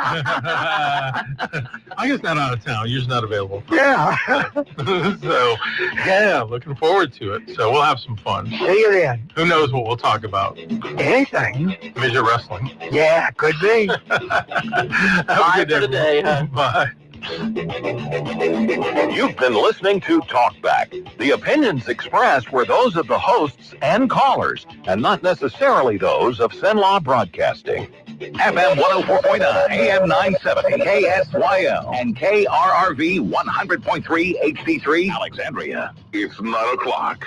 I guess not out of town. You're just not available. Yeah. So, yeah, looking forward to it. So we'll have some fun. See you then. Who knows what we'll talk about? Anything. Midget wrestling. Yeah, could be. Bye for today. Bye. You've been listening to Talkback. The opinions expressed were those of the hosts and callers, and not necessarily those of Cenlaw Broadcasting. FM 104.9, AM 970, KSYL, and KRRV 100.3 HD3, Alexandria. It's 9 o'clock.